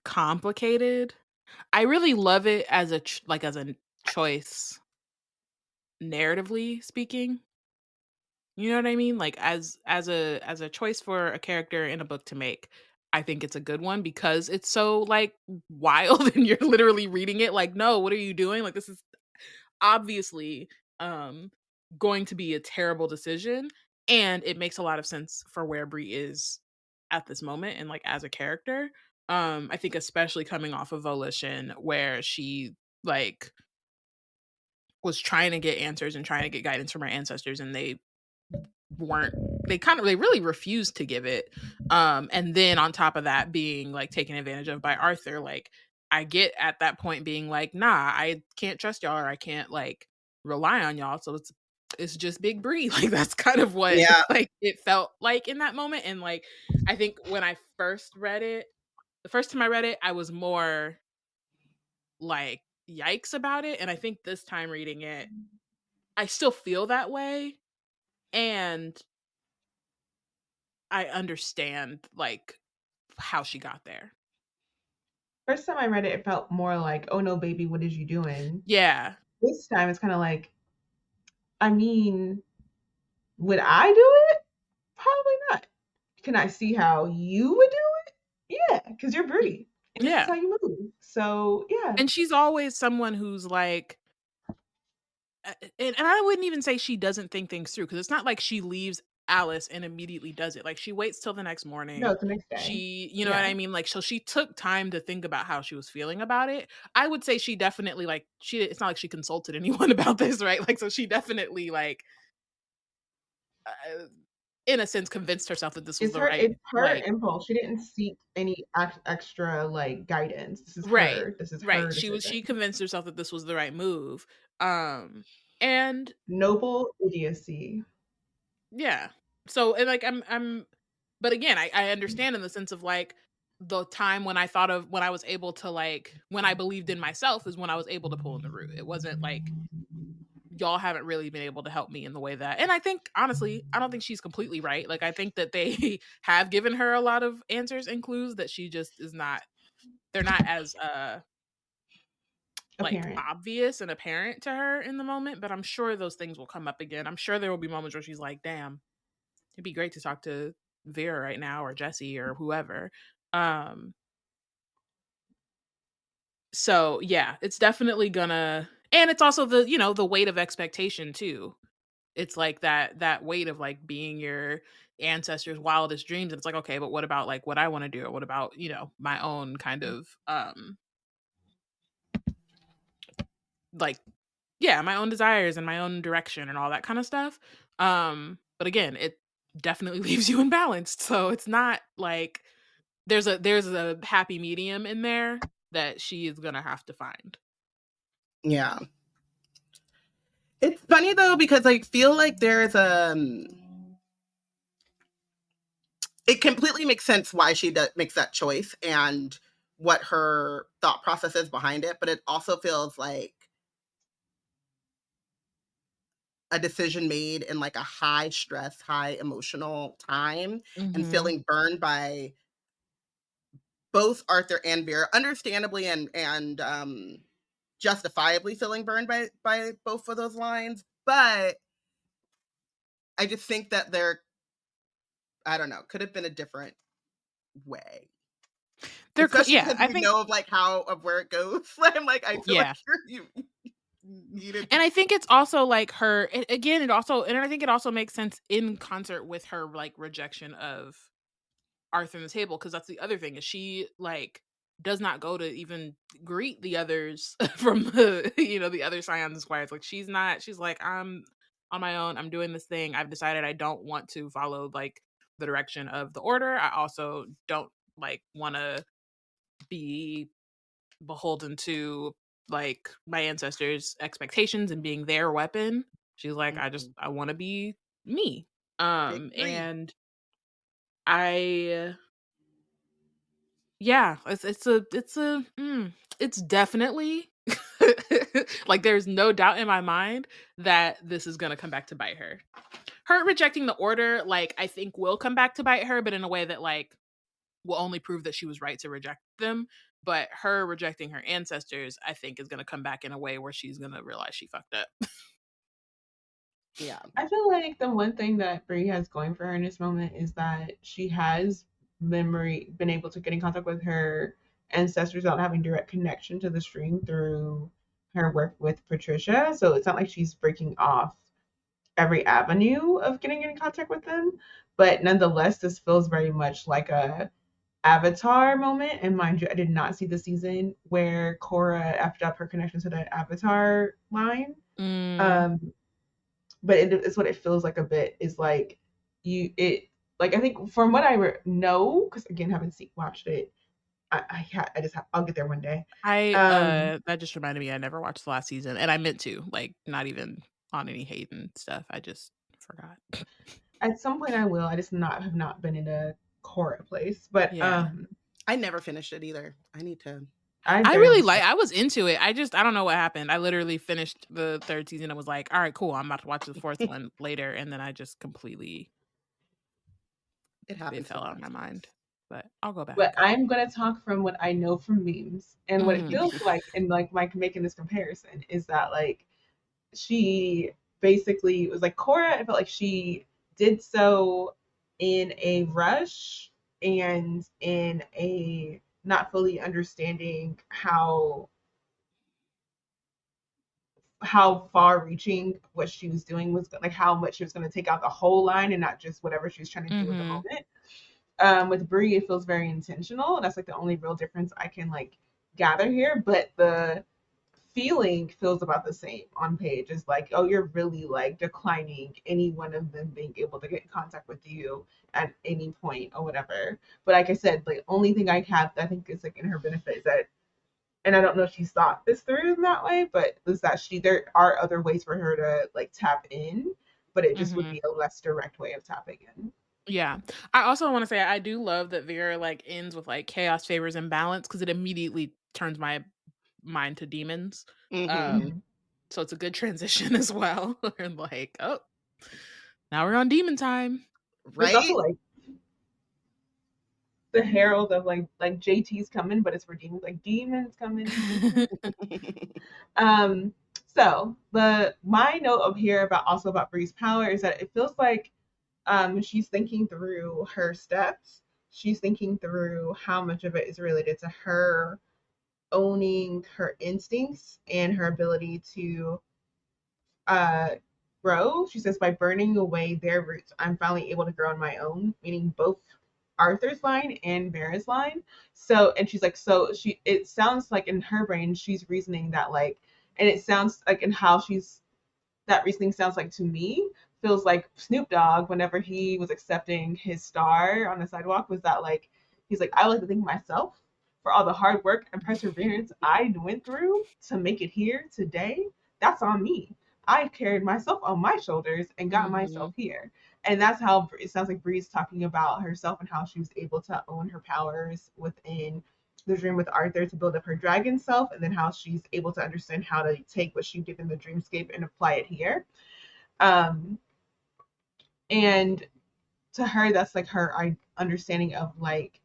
[SPEAKER 3] complicated. I really love it as a choice, narratively speaking. You know what I mean? Like as a choice for a character in a book to make. I think it's a good one because it's so like wild and you're literally reading it like, no, what are you doing? Like this is obviously going to be a terrible decision, and it makes a lot of sense for where Bree is at this moment and like as a character. I think especially coming off of Volition where she like was trying to get answers and trying to get guidance from her ancestors, and they really refused to give it. And then on top of that being like taken advantage of by Arthur, like I get at that point being like, nah, I can't trust y'all, or I can't like rely on y'all. So it's just Big Bree. Like that's kind of what like it felt like in that moment. And like I think when I first read it, the first time I read it, I was more like yikes about it. And I think this time reading it, I still feel that way. And I understand like how she got there.
[SPEAKER 1] First time I read it, it felt more like, oh no, baby, what is you doing?
[SPEAKER 3] Yeah.
[SPEAKER 1] This time it's kind of like, I mean, would I do it? Probably not. Can I see how you would do it? Yeah, because you're Bree. And this is how you move. So yeah.
[SPEAKER 3] And she's always someone who's like, and I wouldn't even say she doesn't think things through, because it's not like she leaves Alice and immediately does it. Like she waits till the next morning.
[SPEAKER 1] No, it's the next day.
[SPEAKER 3] She, you know what I mean? Like, so she took time to think about how she was feeling about it. I would say she definitely like it's not like she consulted anyone about this, right? Like, so she definitely like, in a sense, convinced herself that this was
[SPEAKER 1] It's her impulse. She didn't seek any extra like guidance. This is her. This is her decision.
[SPEAKER 3] She convinced herself that this was the right move. And
[SPEAKER 1] noble idiocy.
[SPEAKER 3] Yeah. So and like I'm but again, I understand in the sense of like the time when I was able to like, when I believed in myself is when I was able to pull in the root. It wasn't like y'all haven't really been able to help me in the way that, and I think honestly, I don't think she's completely right. Like I think that they have given her a lot of answers and clues that she just is not, they're not as like obvious and apparent to her in the moment, but I'm sure those things will come up again. I'm sure there will be moments where she's like, damn, it'd be great to talk to Vera right now, or Jesse, or whoever. So yeah, it's definitely gonna, and it's also the, you know, the weight of expectation too. It's like that weight of like being your ancestors' wildest dreams. And it's like, okay, but what about like what I want to do? Or what about, you know, my own kind of like, yeah, my own desires and my own direction and all that kind of stuff. But again, it definitely leaves you imbalanced. So it's not like there's a happy medium in there that she is gonna have to find.
[SPEAKER 2] Yeah. It's funny though, because I feel like there's it completely makes sense why she makes that choice and what her thought process is behind it, but it also feels like a decision made in like a high stress, high emotional time, and feeling burned by both Arthur and Vera, understandably and justifiably feeling burned by both of those lines. But I just think that I don't know, could have been a different way. Especially
[SPEAKER 3] yeah,
[SPEAKER 2] because
[SPEAKER 3] I
[SPEAKER 2] we
[SPEAKER 3] think
[SPEAKER 2] know of like where it goes. I'm like, I feel like you needed.
[SPEAKER 3] And I think it's also like and I think it also makes sense in concert with her like rejection of Arthur and the table, because that's the other thing is she like does not go to even greet the others from the the other scions and squires. Like she's like, I'm on my own, I'm doing this thing, I've decided I don't want to follow like the direction of the order. I also don't like want to be beholden to like my ancestors' expectations and being their weapon. She's like, I want to be me. And I yeah, it's definitely like there's no doubt in my mind that this is gonna come back to bite her. Her rejecting the order, like, I think will come back to bite her, but in a way that like will only prove that she was right to reject them. But her rejecting her ancestors, I think, is gonna come back in a way where she's gonna realize she fucked up.
[SPEAKER 2] Yeah.
[SPEAKER 1] I feel like the one thing that Bree has going for her in this moment is that she has been able to get in contact with her ancestors without having direct connection to the stream through her work with Patricia. So it's not like she's breaking off every avenue of getting in contact with them. But nonetheless, this feels very much like a Avatar moment. And mind you, I did not see the season where Korra effed up her connection to the Avatar line. But it's what it feels like a bit is like I think from what I know, because again haven't watched it, I'll get there one day.
[SPEAKER 3] That just reminded me I never watched the last season, and I meant to, like, not even on any hate and stuff. I just forgot.
[SPEAKER 1] At some point I will. I just have not been in a Korra place, but
[SPEAKER 3] Yeah.
[SPEAKER 2] I never finished it either. I need to.
[SPEAKER 3] I was into it. I don't know what happened. I literally finished the 3rd season and was like, all right, cool, I'm about to watch the 4th one later, and then I just completely it fell out of my mind. But I'll go back.
[SPEAKER 1] But I'm gonna talk from what I know from memes and what it feels like, and like making this comparison is that like she basically was like Korra. I felt like she did so in a rush and in a not fully understanding how far reaching what she was doing was, like how much she was going to take out the whole line and not just whatever she was trying to do at the moment. With Bree, it feels very intentional, and that's like the only real difference I can like gather here. But the feeling feels about the same on page. It's like, oh, you're really like declining any one of them being able to get in contact with you at any point or whatever. But like I said, the only thing I have I think is like in her benefit is that, and I don't know if she's thought this through in that way, but is that there are other ways for her to like tap in, but it just would be a less direct way of tapping in.
[SPEAKER 3] Yeah. I also want to say I do love that Vera like ends with like chaos favors imbalance, because it immediately turns my mind to demons. So it's a good transition as well. And like, oh, now we're on demon time.
[SPEAKER 1] Right. It's also like the herald of like JT's coming, but it's for demons, like demons coming. So my note up here about Bree's power is that it feels like she's thinking through her steps. She's thinking through how much of it is related to her owning her instincts and her ability to grow. She says, by burning away their roots, I'm finally able to grow on my own, meaning both Arthur's line and Vera's line. So, and she's like, it sounds like in her brain, she's reasoning that like, and it sounds like in how that reasoning sounds like to me, feels like Snoop Dogg, whenever he was accepting his star on the sidewalk, was that like, he's like, I like to thank myself for all the hard work and perseverance I went through to make it here today. That's on me. I carried myself on my shoulders and got myself here. And that's how it sounds like Bree's talking about herself and how she was able to own her powers within the dream with Arthur to build up her dragon self, and then how she's able to understand how to take what she did in the dreamscape and apply it here. And to her, that's like her understanding of like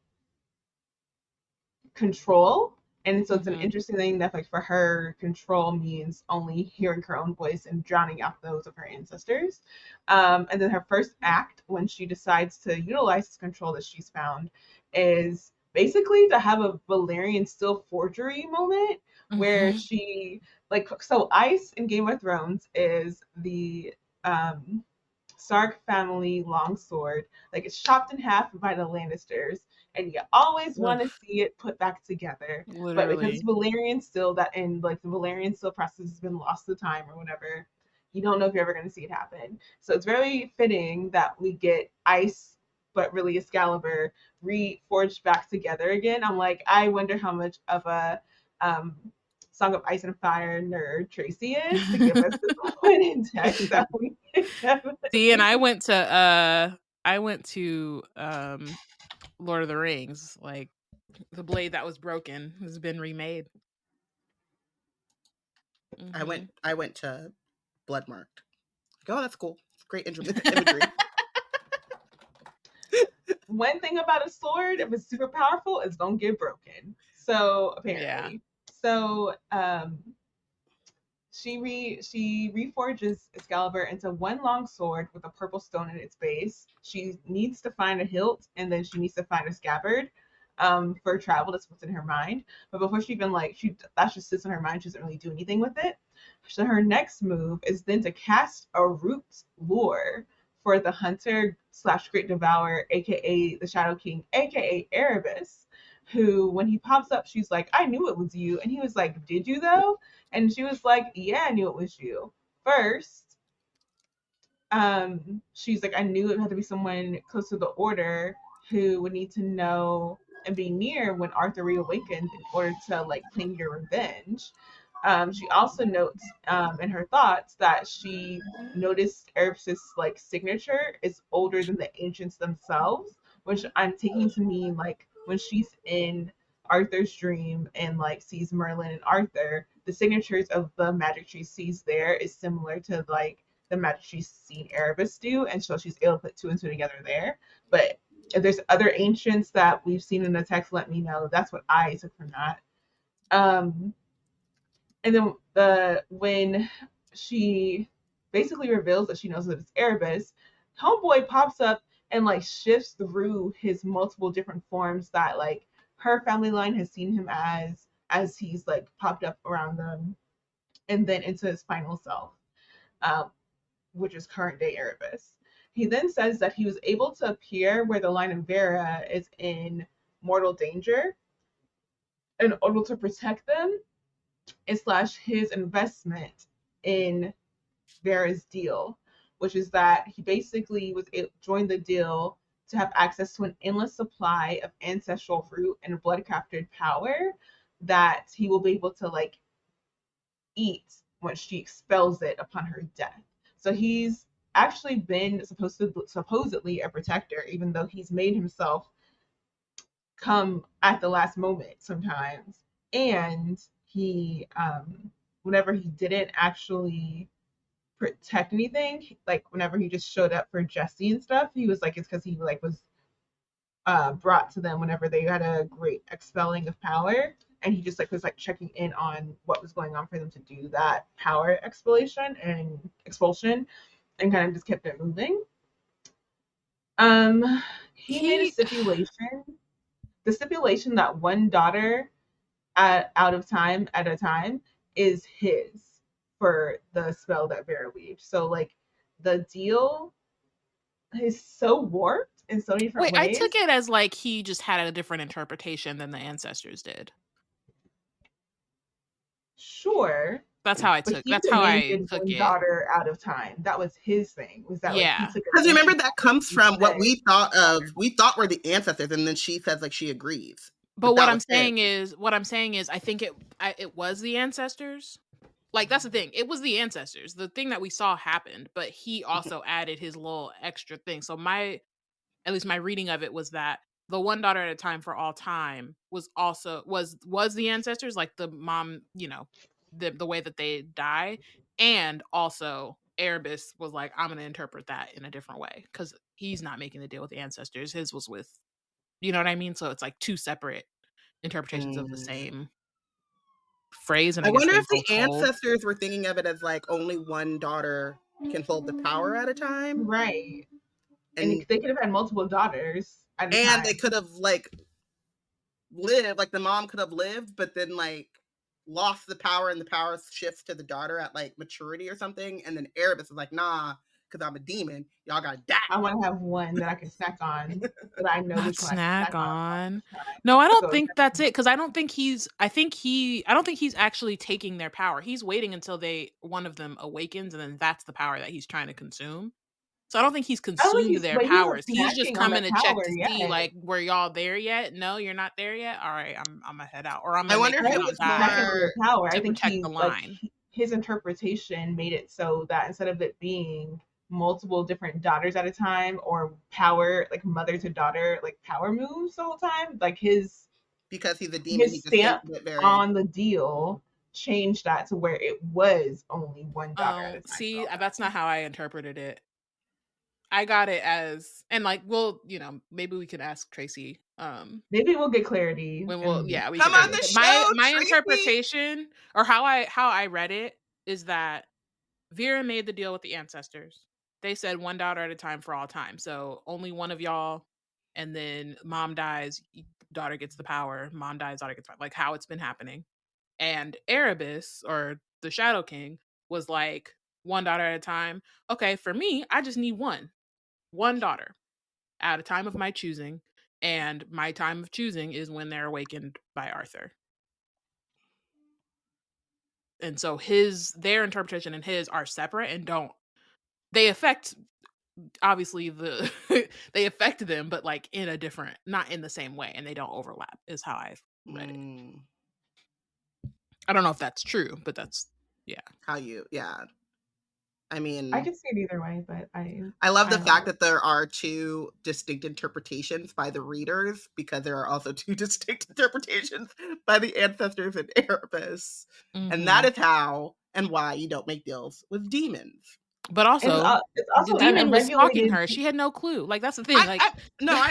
[SPEAKER 1] control. And so it's an interesting thing that like for her, control means only hearing her own voice and drowning out those of her ancestors. And then her first act when she decides to utilize this control that she's found is basically to have a Valerian still forgery moment where she so Ice in Game of Thrones is the Stark family longsword. Like it's chopped in half by the Lannisters, and you always want to see it put back together.
[SPEAKER 3] Literally.
[SPEAKER 1] But because Valerian still the Valerian still process has been lost to time or whatever, you don't know if you're ever going to see it happen. So it's very fitting that we get Ice, but really Excalibur, reforged back together again. I'm like, I wonder how much of a Song of Ice and Fire nerd Tracy is to give us this point in text that we
[SPEAKER 3] see. And I went to Lord of the Rings. Like the blade that was broken has been remade.
[SPEAKER 2] I went to Bloodmarked. Oh, that's cool. It's great imagery.
[SPEAKER 1] One thing about a sword, if it's super powerful, it's gonna get broken. So apparently, so she reforges Excalibur into one long sword with a purple stone in its base. She needs to find a hilt, and then she needs to find a scabbard for travel. That's what's in her mind. But before she even that just sits in her mind. She doesn't really do anything with it. So her next move is then to cast a root lure for the hunter / great devourer, aka the Shadow King, aka Erebus, who when he pops up, she's like, I knew it was you. And he was like, did you though? And she was like, yeah, I knew it was you. First, she's like, I knew it had to be someone close to the order who would need to know and be near when Arthur reawakens in order to claim your revenge. She also notes in her thoughts that she noticed Erebus's signature is older than the ancients themselves, which I'm taking to mean when she's in Arthur's dream and sees Merlin and Arthur, the signatures of the magic she sees there is similar to the magic she's seen Erebus do, and so she's able to put two and two together there. But if there's other ancients that we've seen in the text, let me know. That's what I took from that. And then when she basically reveals that she knows that it's Erebus, Homeboy pops up and shifts through his multiple different forms that her family line has seen him as he's popped up around them, and then into his final self, which is current day Erebus. He then says that he was able to appear where the line of Vera is in mortal danger in order to protect them, / his investment in Vera's deal, which is that he basically joined the deal to have access to an endless supply of ancestral root and blood-crafted power that he will be able to eat when she expels it upon her death. So he's actually been supposedly a protector, even though he's made himself come at the last moment sometimes. And he, whenever he didn't actually protect anything, whenever he just showed up for Jesse and stuff, he was it's because he was brought to them whenever they had a great expelling of power, and he just was checking in on what was going on for them to do that power expulsion, and kind of just kept it moving. He made a stipulation. The stipulation that one daughter out of time at a time is his for the spell that Vera weaves. So the deal is so warped in so many different ways.
[SPEAKER 3] I took it as he just had a different interpretation than the ancestors did.
[SPEAKER 1] Sure.
[SPEAKER 3] That's how I took. That's how I took it.
[SPEAKER 1] Daughter out of time. That was his thing. Was that
[SPEAKER 2] because remember that comes from what we thought of. We thought were the ancestors, and then she says she agrees.
[SPEAKER 3] But what I'm saying is, I think it was the ancestors. That's the thing. It was the ancestors. The thing that we saw happened, but he also added his little extra thing. So at least my reading of it was that the one daughter at a time for all time was the ancestors, the mom, the way that they die, and also Erebus was I'm going to interpret that in a different way because he's not making the deal with the ancestors. His was with, you know what I mean? So it's two separate interpretations of the same phrase. And I
[SPEAKER 2] wonder if the ancestors were thinking of it as only one daughter can hold the power at a time,
[SPEAKER 1] right? And they could have had multiple daughters at a time.
[SPEAKER 2] They could have lived, like the mom could have lived, but then like lost the power and the power shifts to the daughter at like maturity or something. And then Erebus is like, nah, because I'm a demon. Y'all gotta die.
[SPEAKER 1] I want to have one that I can snack on, that I know which one I can snack on.
[SPEAKER 3] No, I don't think that's it, because I don't think he's actually taking their power. He's waiting until one of them awakens, and then that's the power that he's trying to consume. So I don't think he's consumed their powers. He's just coming to check to see, like, were y'all there yet? No, you're not there yet. All right, I'm gonna head out, or I'm gonna.
[SPEAKER 2] I wonder if it was more
[SPEAKER 1] power. I think
[SPEAKER 3] protect the line.
[SPEAKER 1] Like, his interpretation made it so that instead of it being multiple different daughters at a time, or power, like mother to daughter, like power moves the whole time, like
[SPEAKER 2] because he's a demon,
[SPEAKER 1] his stamp on the deal changed that to where it was only one daughter at a time.
[SPEAKER 3] See, that's not how I interpreted it. I got it as, and like, well, you know, maybe we could ask Tracy.
[SPEAKER 1] Maybe we'll get clarity.
[SPEAKER 3] When we
[SPEAKER 2] come on the show.
[SPEAKER 3] My interpretation, or how I read it, is that Vera made the deal with the ancestors. They said one daughter at a time for all time. So only one of y'all, and then mom dies, daughter gets the power. Mom dies, daughter gets the power. Like how it's been happening. And Erebus, or the Shadow King, was like, one daughter at a time. Okay, for me, I just need one daughter at a time of my choosing, and my time of choosing is when they're awakened by Arthur. And so their interpretation and his are separate, and they affect, obviously they affect them, but like in a different, not in the same way, and they don't overlap, is how I've read it. I don't know if that's true, but that's
[SPEAKER 2] I mean,
[SPEAKER 1] I can see it either way, but
[SPEAKER 2] I love the fact that there are two distinct interpretations by the readers, because there are also two distinct interpretations by the ancestors and Erebus. Mm-hmm. And that is how and why you don't make deals with demons.
[SPEAKER 3] But also, the demon was stalking her. She had no clue. Like, that's the thing.
[SPEAKER 2] I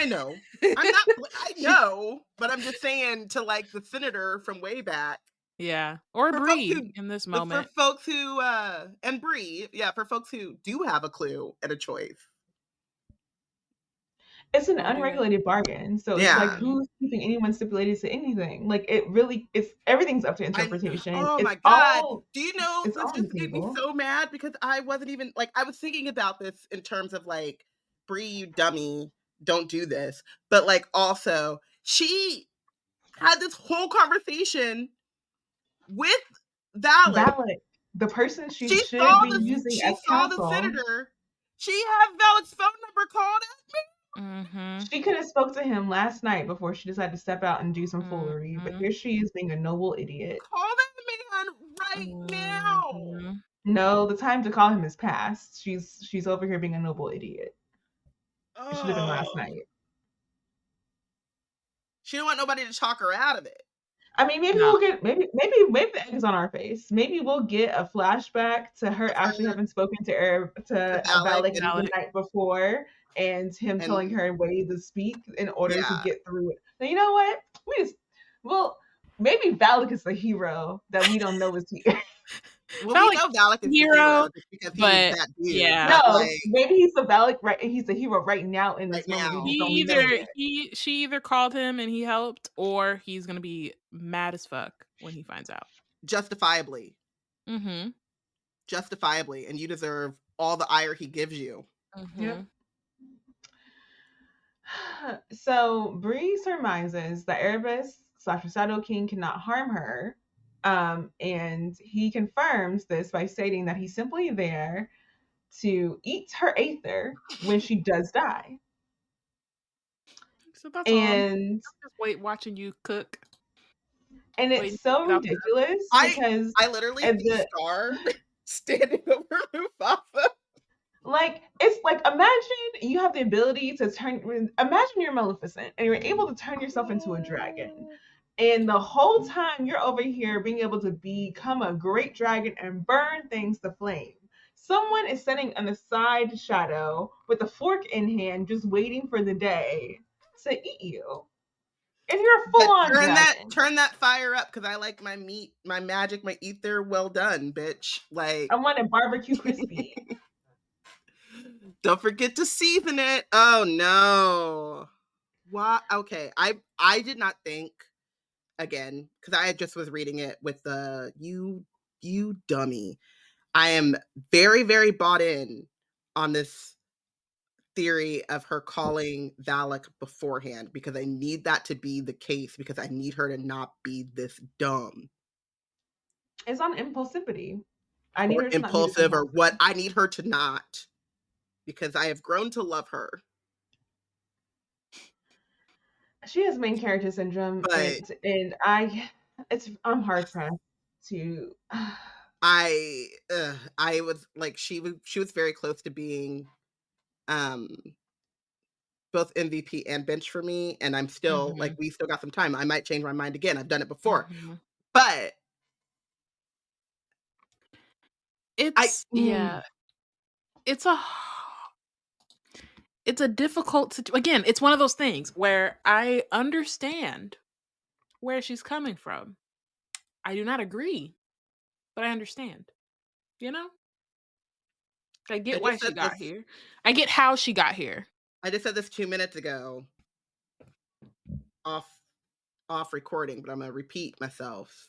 [SPEAKER 2] know. I know, but I'm just saying, to like the senator from way back.
[SPEAKER 3] Yeah, or Bree in this moment.
[SPEAKER 2] For folks who, and Bree, for folks who do have a clue and a choice.
[SPEAKER 1] It's an unregulated bargain, so it's like, who's keeping anyone stipulated to anything? Like, everything's up to interpretation.
[SPEAKER 2] Oh my god! Do you know this just made me so mad, because I wasn't even like, I was thinking about this in terms of like, Bree, you dummy, don't do this, but like also she had this whole conversation with Valak,
[SPEAKER 1] the person she should be using as counsel.
[SPEAKER 2] The senator. She had Valak's phone number called at me.
[SPEAKER 3] Mm-hmm.
[SPEAKER 1] She could have spoke to him last night before she decided to step out and do some foolery, but here she is being a noble idiot.
[SPEAKER 2] Call that man right now.
[SPEAKER 1] No, the time to call him is past. She's over here being a noble idiot. It should have been last night.
[SPEAKER 2] She don't want nobody to talk her out of it.
[SPEAKER 1] I mean, we'll get maybe the egg is on our face. Maybe we'll get a flashback to her actually having spoken to Valak the night before, and him telling her ways to speak in order to get through it. Now, you know what? Maybe Valak is the hero that we don't know is here.
[SPEAKER 2] Well, we know Valak is the hero because he's that dude.
[SPEAKER 3] Yeah.
[SPEAKER 1] No, maybe he's the Valak, right? He's the hero right now in this moment.
[SPEAKER 3] She either called him and he helped, or he's gonna be mad as fuck when he finds out.
[SPEAKER 2] Justifiably.
[SPEAKER 3] Mm-hmm.
[SPEAKER 2] Justifiably, and you deserve all the ire he gives you.
[SPEAKER 3] Mm-hmm.
[SPEAKER 1] Yep. So Bree surmises that Erebus / Shadow King cannot harm her. And he confirms this by stating that he's simply there to eat her aether when she does die.
[SPEAKER 3] So that's all. I'm just watching you cook.
[SPEAKER 1] And it's so ridiculous because
[SPEAKER 2] I literally see Scar standing over Mufasa.
[SPEAKER 1] Like, it's like, imagine you have the ability to imagine you're Maleficent and you're able to turn yourself into a dragon. And the whole time you're over here being able to become a great dragon and burn things to flame. Someone is sitting on the side shadow with a fork in hand, just waiting for the day to eat you. And you're a full-on dragon.
[SPEAKER 2] Turn that fire up, because I like my meat, my magic, my ether well done, bitch. Like,
[SPEAKER 1] I want it barbecue crispy.
[SPEAKER 2] Don't forget to season it. Oh no. Why? Okay, I did not think again, because I just was reading it with the you dummy. I am very, very bought in on this theory of her calling Valak beforehand, because I need that to be the case, because I need her to not be this dumb.
[SPEAKER 1] It's on impulsivity. I need
[SPEAKER 2] or
[SPEAKER 1] her to not be this
[SPEAKER 2] impulsive, or
[SPEAKER 1] impulsive.
[SPEAKER 2] what I need her to not, because I have grown to love her.
[SPEAKER 1] She has main character syndrome,
[SPEAKER 2] But
[SPEAKER 1] and I'm hard pressed to.
[SPEAKER 2] I was like, she was very close to being both MVP and bench for me, and I'm still like, we still got some time. I might change my mind again. I've done it before. But
[SPEAKER 3] it's it's a difficult situation. Again, it's one of those things where I understand where she's coming from. I do not agree, but I understand. You know? I get why she got here. I get how she got here.
[SPEAKER 2] I just said this 2 minutes ago off recording, but I'm going to repeat myself.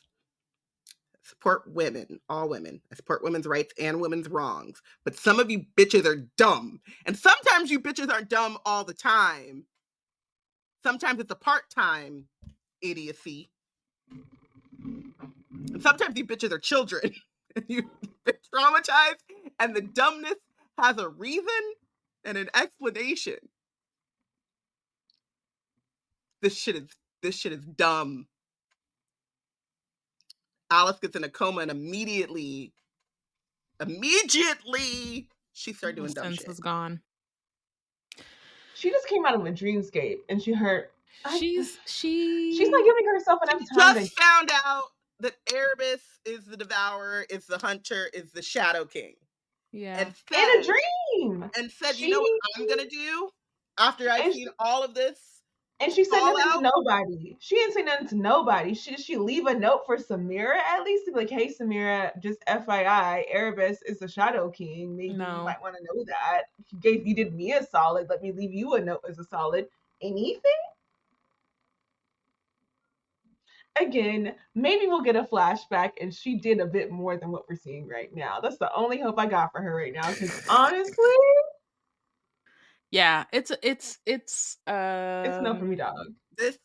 [SPEAKER 2] Support women, all women. I support women's rights and women's wrongs. But some of you bitches are dumb. And sometimes you bitches are dumb all the time. Sometimes it's a part-time idiocy. And sometimes you bitches are children. You've been traumatized, and the dumbness has a reason and an explanation. This shit is dumb. Alice gets in a coma, and immediately she started doing dumb shit.
[SPEAKER 3] Was gone.
[SPEAKER 1] She just came out of a dreamscape, and she's not
[SPEAKER 3] giving
[SPEAKER 1] herself enough
[SPEAKER 2] time. Just found out that Erebus is the devourer, is the hunter, is the shadow king.
[SPEAKER 3] Yeah,
[SPEAKER 1] and in a dream.
[SPEAKER 2] And said, you know what I'm gonna do after I've seen all of this?
[SPEAKER 1] And she said nothing to nobody. She didn't say nothing to nobody. She leave a note for Samira at least to be like, hey, Samira, just FYI, Erebus is the Shadow King. Maybe you might want to know that. You did me a solid. Let me leave you a note as a solid. Anything? Again, maybe we'll get a flashback and she did a bit more than what we're seeing right now. That's the only hope I got for her right now. Because honestly,
[SPEAKER 3] yeah, it's
[SPEAKER 1] no for me, dog.
[SPEAKER 2] This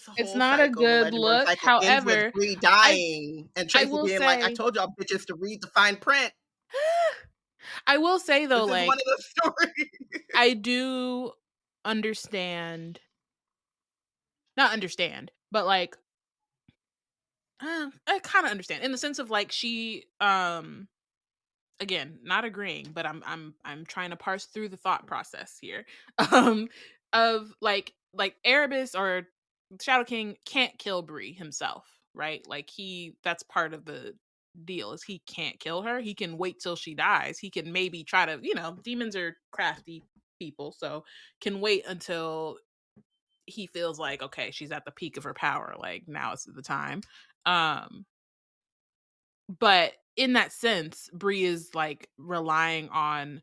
[SPEAKER 2] whole
[SPEAKER 3] it's not a good look. However,
[SPEAKER 2] Bree dying and Tracy being like, I told y'all bitches to read the fine print.
[SPEAKER 3] I will say though,
[SPEAKER 2] this is one of those stories.
[SPEAKER 3] I do understand, not understand, but like I kind of understand in the sense of like she again, not agreeing, but I'm trying to parse through the thought process here of like Erebus or Shadow King can't kill Bree himself, right? Like that's part of the deal is he can't kill her. He can wait till she dies. He can maybe try to, demons are crafty people, so can wait until he feels like, okay, she's at the peak of her power, like now is the time. But in that sense, Bree is like relying on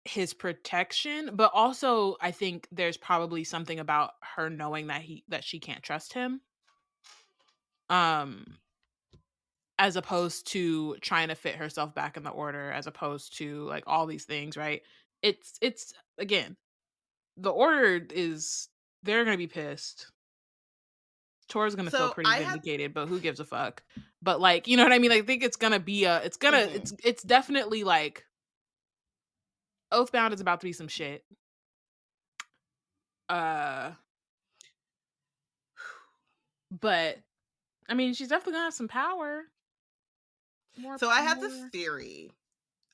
[SPEAKER 3] his protection, but also I think there's probably something about her knowing that she can't trust him. As opposed to trying to fit herself back in the order, as opposed to like all these things, right? It's again, the order is, they're gonna be pissed. Tor's gonna feel pretty vindicated, but who gives a fuck? But like, you know what I mean? I think it's gonna be it's definitely like Oathbound is about to be some shit. But I mean, she's definitely gonna have some power.
[SPEAKER 2] I have this theory.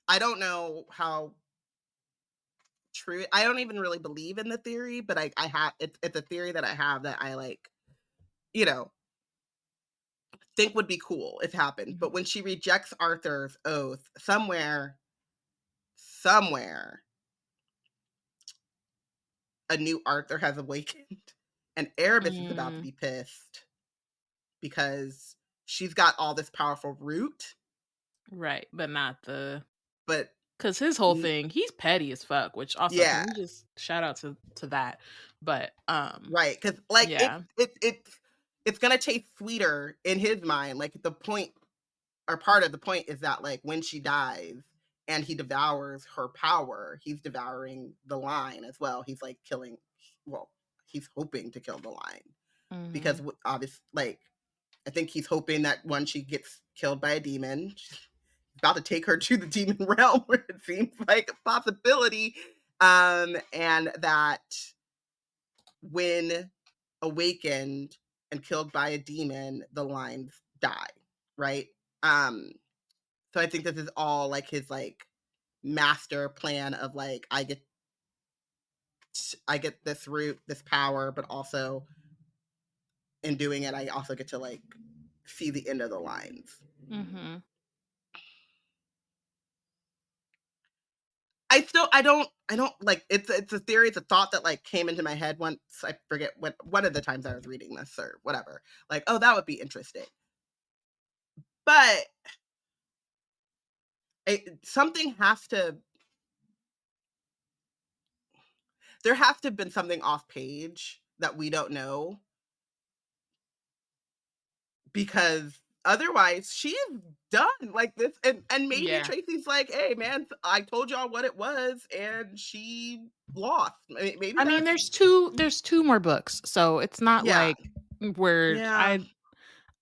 [SPEAKER 2] I don't know how true. I don't even really believe in the theory, but I have it's a theory that I have that I like, think would be cool if happened. But when she rejects Arthur's oath, somewhere a new Arthur has awakened, and Erebus is about to be pissed because she's got all this powerful root,
[SPEAKER 3] right? But not
[SPEAKER 2] but
[SPEAKER 3] because his whole thing, he's petty as fuck. Which also, can we just shout out to that? But
[SPEAKER 2] right, because like it's gonna taste sweeter in his mind. Like the point, or part of the point, is that like when she dies and he devours her power, he's devouring the line as well. He's like killing, well, he's hoping to kill the line because obviously, like, I think he's hoping that when she gets killed by a demon, she's about to take her to the demon realm, where it seems like a possibility, and that when awakened and killed by a demon, the lines die, right? So I think this is all like his like master plan of like, I get this root, this power, but also in doing it, I also get to like see the end of the lines. I don't like, it's a theory, it's a thought that like came into my head once, I forget what one of the times I was reading this or whatever, like, oh, that would be interesting. But something has to, there has to have been something off page that we don't know, because otherwise she is done like this, and maybe Tracy's like, hey man, I told y'all what it was and she lost. Maybe
[SPEAKER 3] I mean, there's two more books, so it's not like we're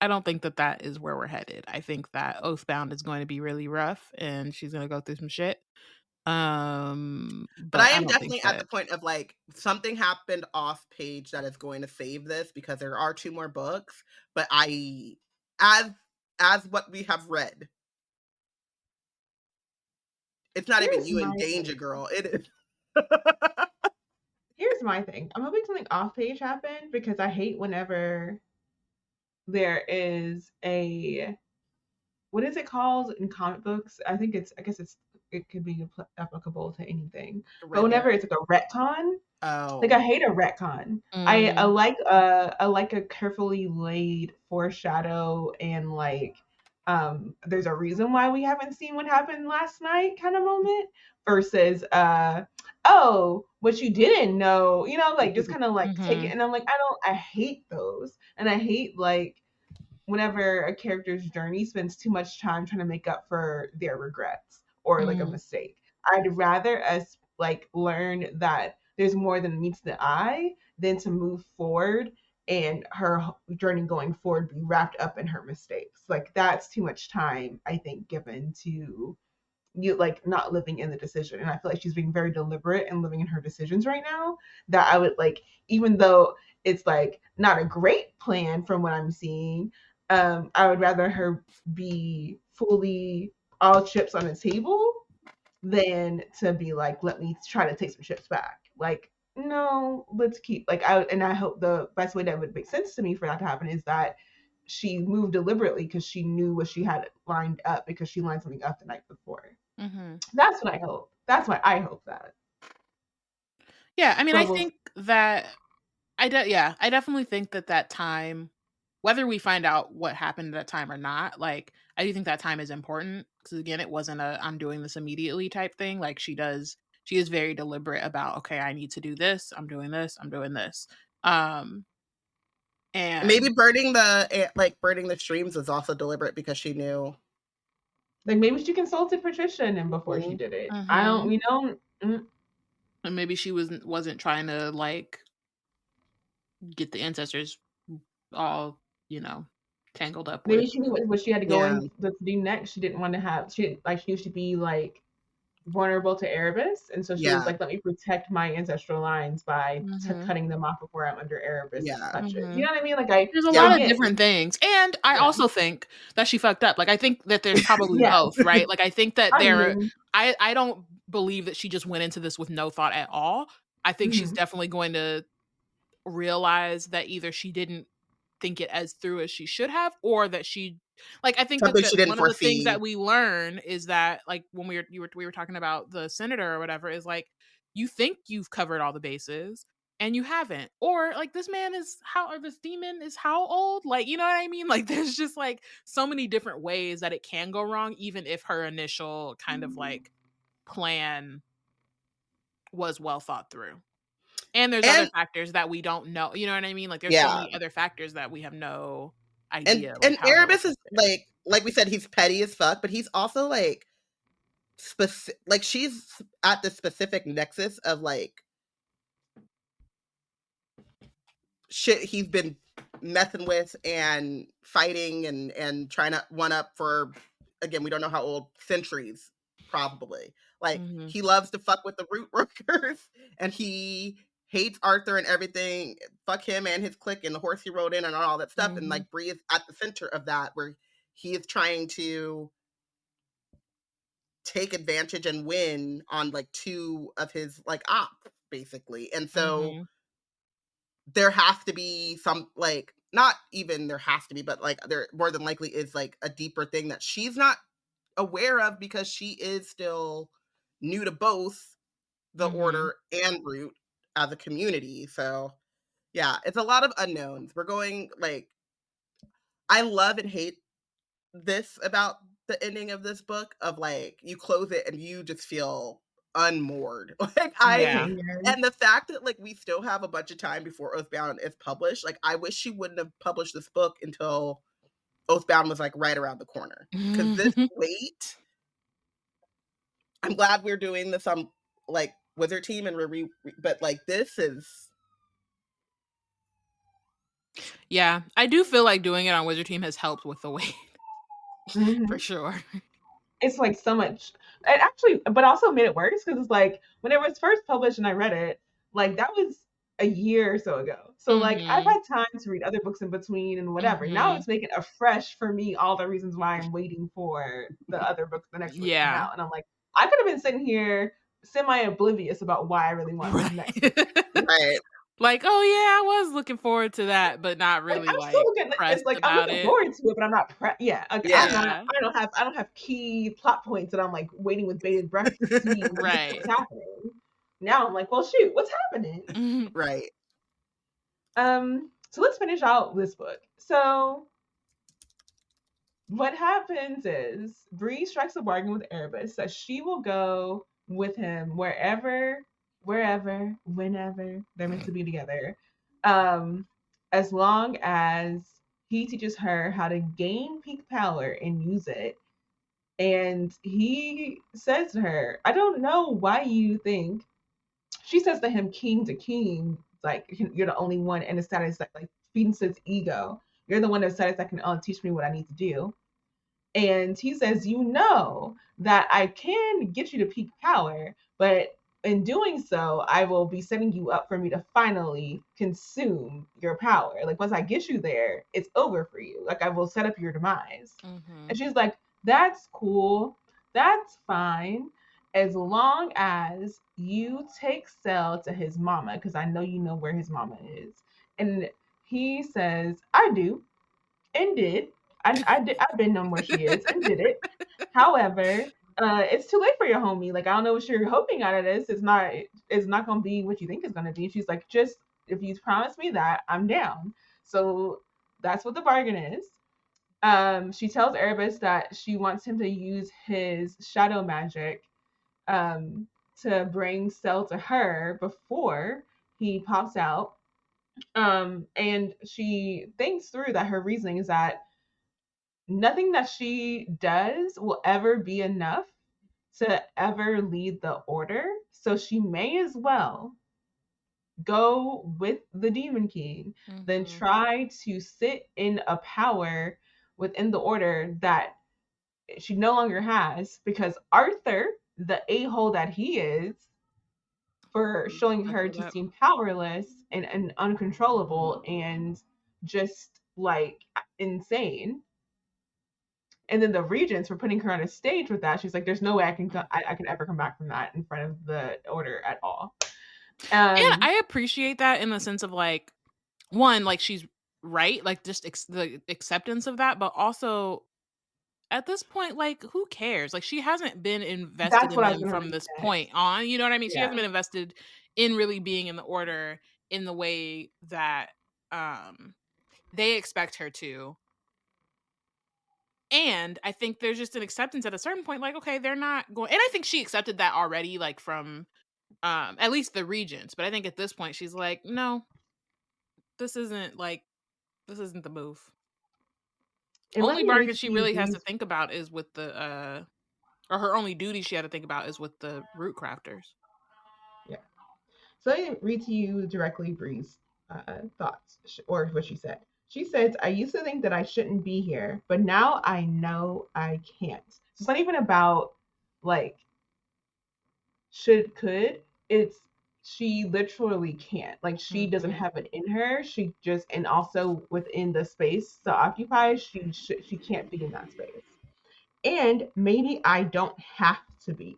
[SPEAKER 3] I don't think that is where we're headed. I think that Oathbound is going to be really rough and she's going to go through some shit. But
[SPEAKER 2] I am definitely at the point of like, something happened off page that is going to save this, because there are 2 more books, but as what we have read, it's not even you in danger, girl. It is.
[SPEAKER 1] Here's my thing. I'm hoping something off page happened, because I hate whenever there is a, what is it called in comic books? I guess it could be applicable to anything. But whenever it's like a retcon, like I hate a retcon. I like a carefully laid foreshadow, and like there's a reason why we haven't seen what happened last night kind of moment, versus oh, what you didn't know, like just kind of like take it. And I'm like, I hate those. And I hate like whenever a character's journey spends too much time trying to make up for their regrets or like a mistake. I'd rather us like learn that there's more than meets the eye than to move forward and her journey going forward be wrapped up in her mistakes. Like that's too much time, I think, given to you, like not living in the decision. And I feel like she's being very deliberate and living in her decisions right now, that I would like, even though it's like not a great plan from what I'm seeing, I would rather her be fully all chips on the table than to be like, let me try to take some chips back. Like, no, let's keep like I hope the best way that would make sense to me for that to happen is that she moved deliberately because she knew what she had lined up, because she lined something up the night before. That's what I hope. That's why I hope that.
[SPEAKER 3] Yeah, I mean, I think that I definitely think that time, whether we find out what happened at that time or not, like I do think that time is important, because again, it wasn't a I'm doing this immediately type thing. Like she is very deliberate about, okay, I need to do this, I'm doing this. And
[SPEAKER 2] maybe burning the streams was also deliberate, because she knew.
[SPEAKER 1] Like maybe she consulted Patricia and before she did it.
[SPEAKER 3] And maybe she wasn't trying to like get the ancestors all, tangled up
[SPEAKER 1] maybe
[SPEAKER 3] with.
[SPEAKER 1] she knew what she had to go in to do next. She didn't want to have she used to be like vulnerable to Erebus, and so she was like, let me protect my ancestral lines by cutting them off before I'm under Erebus touch it. You know what I mean? Like
[SPEAKER 3] there's a lot of different things. And I also think that she fucked up. Like I think that there's probably both, right? Like I think that I don't believe that she just went into this with no thought at all. I think she's definitely going to realize that either she didn't think it as through as she should have, or that she, like, I think that one of the things that we learn is that, like, when we were talking about the senator or whatever, is like, you think you've covered all the bases and you haven't, or like this demon is how old, like, you know what I mean? Like there's just like so many different ways that it can go wrong, even if her initial kind of like plan was well thought through. And there's other factors that we don't know. You know what I mean? Like there's so many other factors that we have no idea.
[SPEAKER 2] And Erebus is like we said, he's petty as fuck, but he's also like like she's at the specific nexus of like shit he's been messing with and fighting and trying to one up for, again, we don't know how old, centuries probably. Like he loves to fuck with the root workers and he hates Arthur and everything. Fuck him and his clique and the horse he rode in and all that stuff. And like Bree is at the center of that, where he is trying to take advantage and win on like two of his like ops, basically. And so there has to be some, like, not even there has to be, but like there more than likely is like a deeper thing that she's not aware of because she is still new to both the Order and Root as a community. So yeah, it's a lot of unknowns. We're going like, I love and hate this about the ending of this book, of like you close it and you just feel unmoored. Like and the fact that like we still have a bunch of time before Oathbound is published, like I wish she wouldn't have published this book until Oathbound was like right around the corner, because this wait, I'm glad we're doing this on like Wizard Team and but like this is,
[SPEAKER 3] yeah, I do feel like doing it on Wizard Team has helped with the weight. For sure.
[SPEAKER 1] It's like so much, it actually, but also made it worse because it's like when it was first published and I read it, like that was a year or so ago. So like I've had time to read other books in between and whatever. Now it's making afresh for me all the reasons why I'm waiting for the other books, the next book to come out. And I'm like, I could have been sitting here semi-oblivious about why I really want this next book.
[SPEAKER 2] Right.
[SPEAKER 3] Like, oh yeah, I was looking forward to that, but not really
[SPEAKER 1] I'm still looking,
[SPEAKER 3] pressed
[SPEAKER 1] like
[SPEAKER 3] about
[SPEAKER 1] I'm looking forward to it, but I'm not I don't have key plot points that I'm like waiting with bated breath to see what's happening. Now I'm like, well shoot, what's happening?
[SPEAKER 2] Right.
[SPEAKER 1] So let's finish out this book. So what happens is Bree strikes a bargain with Erebus that she will go with him wherever, whenever they're meant to be together, as long as he teaches her how to gain peak power and use it. And he says to her, I don't know why you think, she says to him, king to king, like you're the only one in the status that like feeds his ego. You're the one in the status that can teach me what I need to do. And he says, you know that I can get you to peak power, but in doing so, I will be setting you up for me to finally consume your power. Like once I get you there, it's over for you. Like I will set up your demise. And she's like, that's cool. That's fine. As long as you take Cell to his mama, because I know you know where his mama is. And he says, I do, and did. I've been known where she is and did it. However, it's too late for your homie. Like I don't know what you're hoping out of this. It's not gonna be what you think it's gonna be. She's like, just if you promise me that, I'm down. So that's what the bargain is. She tells Erebus that she wants him to use his shadow magic to bring Cell to her before he pops out. And she thinks through that her reasoning is that nothing that she does will ever be enough to ever lead the Order. So she may as well go with the Demon King than try to sit in a power within the Order that she no longer has, because Arthur, the a-hole that he is, for showing her to seem powerless and uncontrollable and just like insane. And then the regents for putting her on a stage with that. She's like, there's no way I can ever come back from that in front of the Order at all.
[SPEAKER 3] And I appreciate that in the sense of like, one, like she's right, like just the acceptance of that, but also at this point, like who cares? Like she hasn't been invested in them from this point on. You know what I mean? She hasn't been invested in really being in the Order in the way that they expect her to. And I think there's just an acceptance at a certain point, like, okay, they're not going, and I think she accepted that already, like from At least the regents. But I think at this point she's like, no, this isn't the move. Only bargain she really has to think about is with the or her only duty she had to think about is with the root crafters.
[SPEAKER 1] Yeah. So let me read to you directly Bree's thoughts, or what she said. She says, I used to think that I shouldn't be here, but now I know I can't. So it's not even about like could. It's she literally can't. Like she doesn't have it in her. She just, and also within the space to occupy, she can't be in that space. And maybe I don't have to be.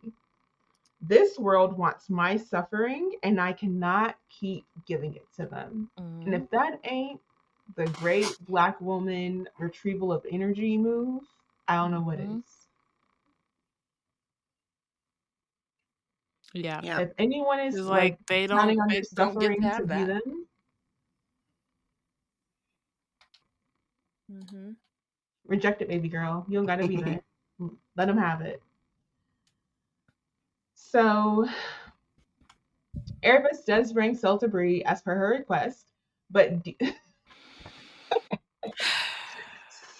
[SPEAKER 1] This world wants my suffering, and I cannot keep giving it to them. And if that ain't the great Black woman retrieval of energy move, I don't know what is.
[SPEAKER 3] Yeah.
[SPEAKER 1] If anyone is
[SPEAKER 3] like they
[SPEAKER 1] counting on
[SPEAKER 3] they
[SPEAKER 1] your
[SPEAKER 3] don't get
[SPEAKER 1] suffering
[SPEAKER 3] to have
[SPEAKER 1] to be
[SPEAKER 3] that.
[SPEAKER 1] them, reject it, baby girl. You don't gotta be there. Let them have it. So Erebus does bring Cell to Bree as per her request, but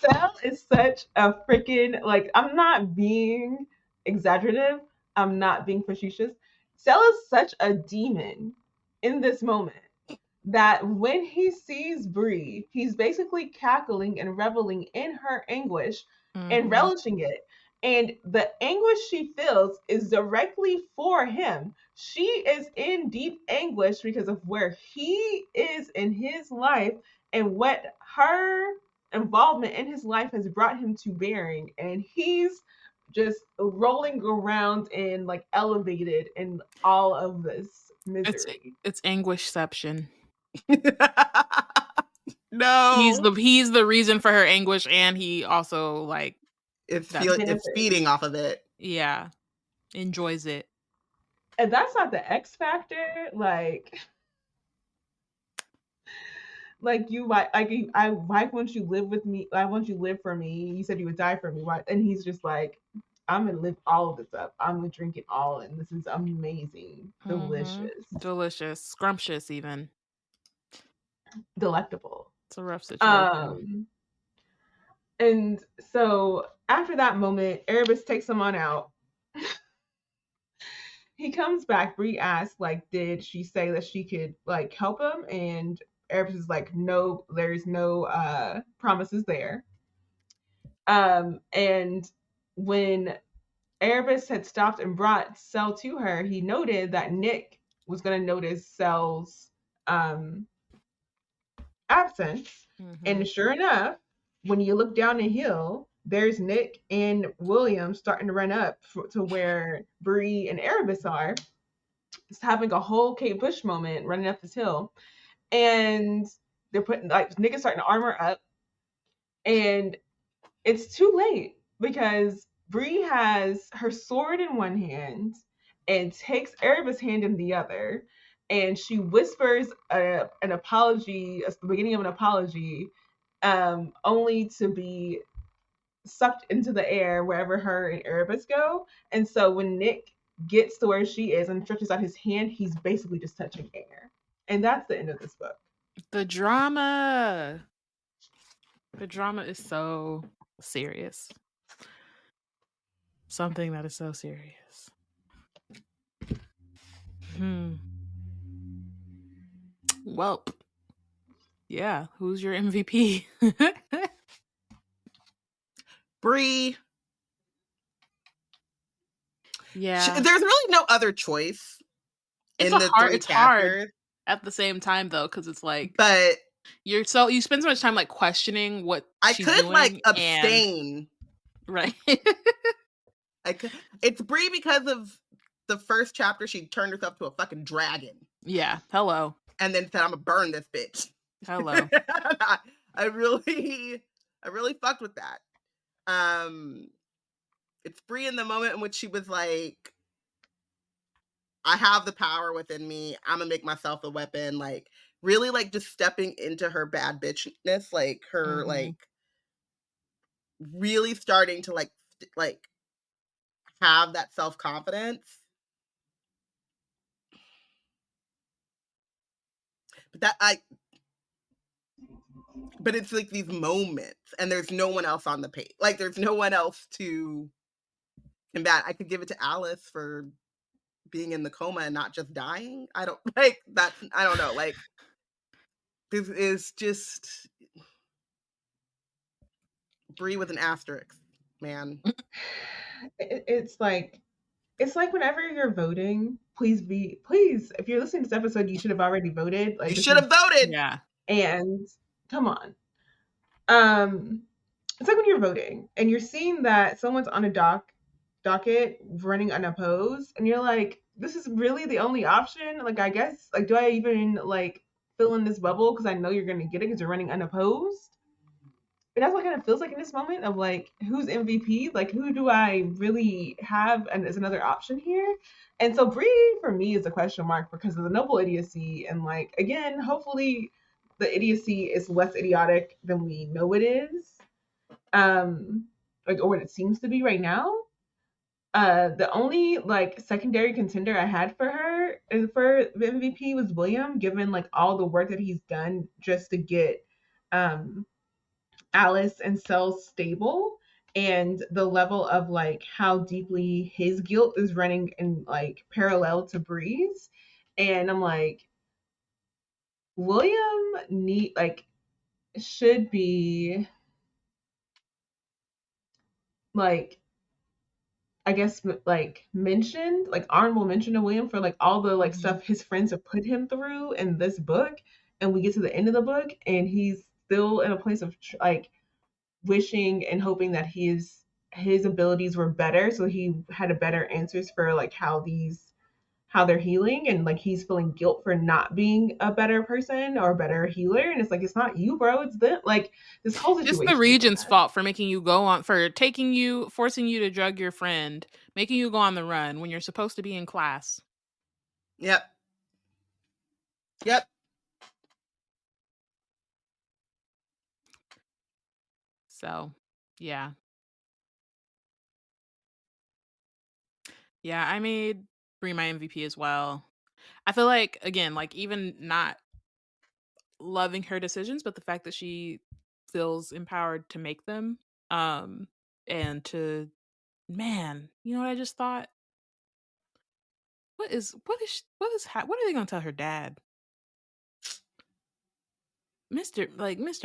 [SPEAKER 1] Cell is such a freaking, like, I'm not being exaggerative. I'm not being facetious. Cell is such a demon in this moment that when he sees Bree, he's basically cackling and reveling in her anguish and relishing it. And the anguish she feels is directly for him. She is in deep anguish because of where he is in his life and what her involvement in his life has brought him to bearing. And he's just rolling around and like elevated in all of this misery.
[SPEAKER 3] It's anguishception.
[SPEAKER 2] No,
[SPEAKER 3] he's the reason for her anguish, and he also like
[SPEAKER 2] it's feeding off of it.
[SPEAKER 3] Yeah, enjoys it.
[SPEAKER 1] And that's not the X factor. Like you like I why won't you live with me? I want you to live for me. You said you would die for me. Why? And he's just like, I'm gonna live all of this up. I'm gonna drink it all, and this is amazing,
[SPEAKER 3] delicious, scrumptious, even
[SPEAKER 1] delectable.
[SPEAKER 3] It's a rough situation.
[SPEAKER 1] And so after that moment, Erebus takes him on out. He comes back. Bree asks, like, did she say that she could like help him? And Erebus is like, no, there's no promises there. And when Erebus had stopped and brought Cell to her, he noted that Nick was going to notice Cell's absence. And sure enough, when you look down the hill, there's Nick and William starting to run up to where Bree and Erebus are. It's having a whole Kate Bush moment running up this hill. And they're putting, like, Nick is starting to armor up. And it's too late because Bree has her sword in one hand and takes Erebus' hand in the other. And she whispers an apology, the beginning of an apology, only to be sucked into the air wherever her and Erebus go. And so when Nick gets to where she is and stretches out his hand, he's basically just touching air. And that's the end of this book.
[SPEAKER 3] The drama is so serious. Something that is so serious. Welp. Yeah, who's your MVP?
[SPEAKER 2] Bree.
[SPEAKER 3] Yeah.
[SPEAKER 2] There's really no other choice.
[SPEAKER 3] It's hard at the same time though, because it's like,
[SPEAKER 2] but
[SPEAKER 3] you spend so much time like questioning what she's doing. I could
[SPEAKER 2] like abstain.
[SPEAKER 3] Right.
[SPEAKER 2] It's Bree because of the first chapter. She turned herself to a fucking dragon.
[SPEAKER 3] Yeah. Hello.
[SPEAKER 2] And then said, "I'm gonna burn this bitch."
[SPEAKER 3] Hello.
[SPEAKER 2] I really fucked with that. It's Bree in the moment in which she was like, I have the power within me. I'm gonna make myself a weapon. Like, really, like, just stepping into her bad bitchness, like her like really starting to like have that self-confidence. But it's like these moments, and there's no one else on the page. Like, there's no one else to combat. I could give it to Alice for being in the coma and not just dying. I don't know. Like, this is just Bree with an asterisk, man.
[SPEAKER 1] It's like whenever you're voting, please, if you're listening to this episode, you should have already voted. Like,
[SPEAKER 2] you should have voted.
[SPEAKER 3] Yeah.
[SPEAKER 1] And come on. It's like when you're voting and you're seeing that someone's on a docket running unopposed, and you're like, this is really the only option? Like, I guess, like, do I even, like, fill in this bubble because I know you're going to get it because you're running unopposed? And that's what kind of feels like in this moment of, like, who's MVP? Like, who do I really have and as another option here? And so Bree, for me, is a question mark because of the noble idiocy. And, like, again, hopefully the idiocy is less idiotic than we know it is. Like, or what it seems to be right now. The only, like, secondary contender I had for her for the MVP was William, given, like, all the work that he's done just to get Alice and Cell stable, and the level of, like, how deeply his guilt is running in, like, parallel to Bree's. And I'm like, William should be, like, I guess, like, mentioned, like, honorable mention to William for, like, all the, like, stuff his friends have put him through in this book. And we get to the end of the book and he's still in a place of, like, wishing and hoping that his abilities were better, so he had a better answers for, like, how they're healing, and, like, he's feeling guilt for not being a better person or a better healer. And it's like, it's not you, bro, it's them. Like, this whole situation,
[SPEAKER 3] just the Regent's fault for making you go on, for forcing you to drug your friend, making you go on the run when you're supposed to be in class.
[SPEAKER 2] Yep.
[SPEAKER 3] So, yeah. Yeah, I made Bree my MVP as well. I feel like, again, like, even not loving her decisions, but the fact that she feels empowered to make them, and to, man, you know what I just thought? What are they gonna tell her dad? Mr.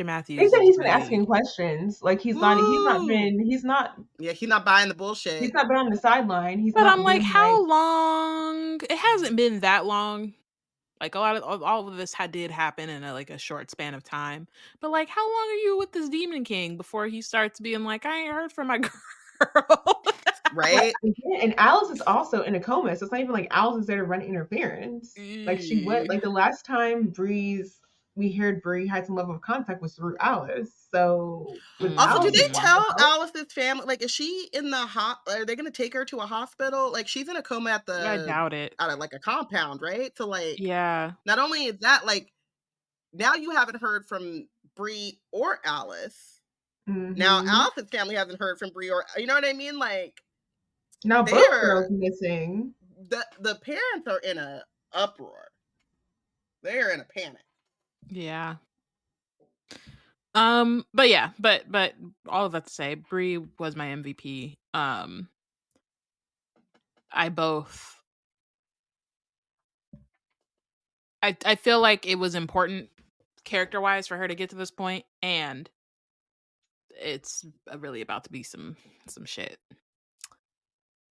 [SPEAKER 3] Matthews.
[SPEAKER 1] He said he's been
[SPEAKER 3] really
[SPEAKER 1] asking questions. Like, he's not
[SPEAKER 2] buying the bullshit.
[SPEAKER 1] He's not been on the sideline.
[SPEAKER 3] But I'm like, how long? It hasn't been that long. Like, all of this did happen in a short span of time. But, like, how long are you with this Demon King before he starts being like, I ain't heard from my girl?
[SPEAKER 2] Right?
[SPEAKER 1] And Alice is also in a coma, so it's not even like Alice is there to run interference. Like, she went, like, the last time we heard Bree had some level of contact was through Alice. So
[SPEAKER 2] also, did they tell Alice's family, like, is she in the are they gonna take her to a hospital? Like, she's in a coma at
[SPEAKER 3] I doubt it.
[SPEAKER 2] At like a compound, right? So, like,
[SPEAKER 3] yeah,
[SPEAKER 2] not only is that, like, now you haven't heard from Bree or Alice. Now Alice's family hasn't heard from Bree, or, you know what I mean? Like,
[SPEAKER 1] now both girls missing.
[SPEAKER 2] The parents are in a uproar. They're in a panic.
[SPEAKER 3] Yeah. But yeah, but all of that to say, Bree was my MVP. I feel like it was important character-wise for her to get to this point, and it's really about to be some shit.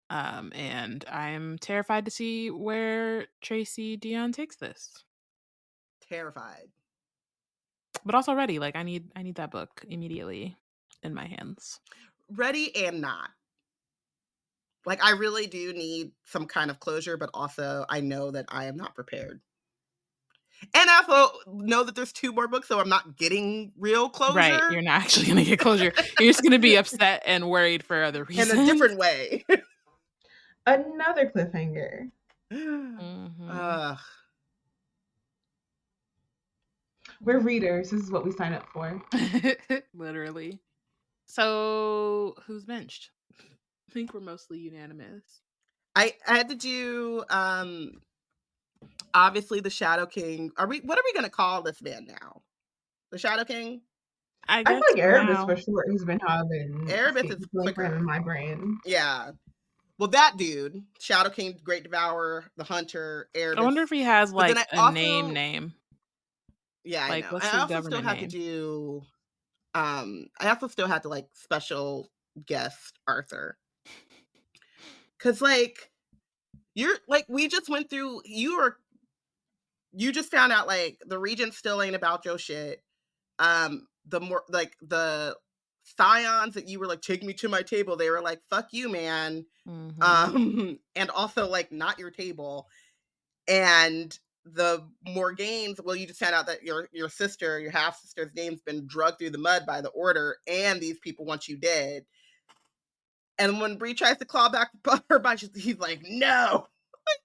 [SPEAKER 3] And I'm terrified to see where Tracy Deonn takes this.
[SPEAKER 2] Terrified.
[SPEAKER 3] But also ready. Like, I need that book immediately in my hands.
[SPEAKER 2] Ready and not. Like, I really do need some kind of closure, but also I know that I am not prepared. And I also know that there's 2 more books, so I'm not getting real closure.
[SPEAKER 3] Right, you're not actually going to get closure. You're just going to be upset and worried for other reasons.
[SPEAKER 2] In a different way.
[SPEAKER 1] Another cliffhanger. We're readers. This is what we sign up for.
[SPEAKER 3] Literally. So, who's benched? I think we're mostly unanimous.
[SPEAKER 2] I had to do Obviously, the Shadow King. What are we going to call this man now? The Shadow King?
[SPEAKER 1] I feel like Erebus for sure. He's been having
[SPEAKER 2] Erebus is quicker
[SPEAKER 1] in my brain.
[SPEAKER 2] Yeah. Well, that dude, Shadow King, Great Devourer, the Hunter, Erebus.
[SPEAKER 3] I wonder if he has like a name.
[SPEAKER 2] Yeah,
[SPEAKER 3] like,
[SPEAKER 2] I know.
[SPEAKER 3] What's
[SPEAKER 2] I
[SPEAKER 3] his
[SPEAKER 2] also
[SPEAKER 3] government
[SPEAKER 2] still had
[SPEAKER 3] name?
[SPEAKER 2] to do. I also still had to like special guest Arthur, because like you're like we just went through. You just found out like the Regent still ain't about your shit. The more like the Scions that you were like, take me to my table, they were like, fuck you, man.
[SPEAKER 3] Mm-hmm.
[SPEAKER 2] And also like not your table. And the Morgaines, well, you just found out that your sister, your half sister's name's been dragged through the mud by the Order, and these people want you dead. And when Bree tries to claw back her body, he's like, no,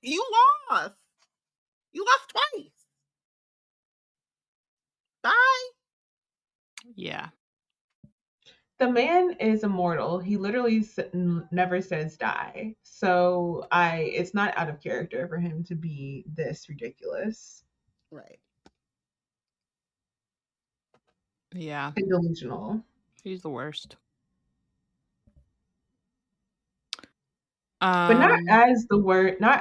[SPEAKER 2] you lost. You lost twice. Bye.
[SPEAKER 3] Yeah.
[SPEAKER 1] The man is immortal. He literally never says die. So it's not out of character for him to be this ridiculous.
[SPEAKER 2] Right.
[SPEAKER 3] Yeah.
[SPEAKER 1] And delusional.
[SPEAKER 3] He's the worst.
[SPEAKER 1] But not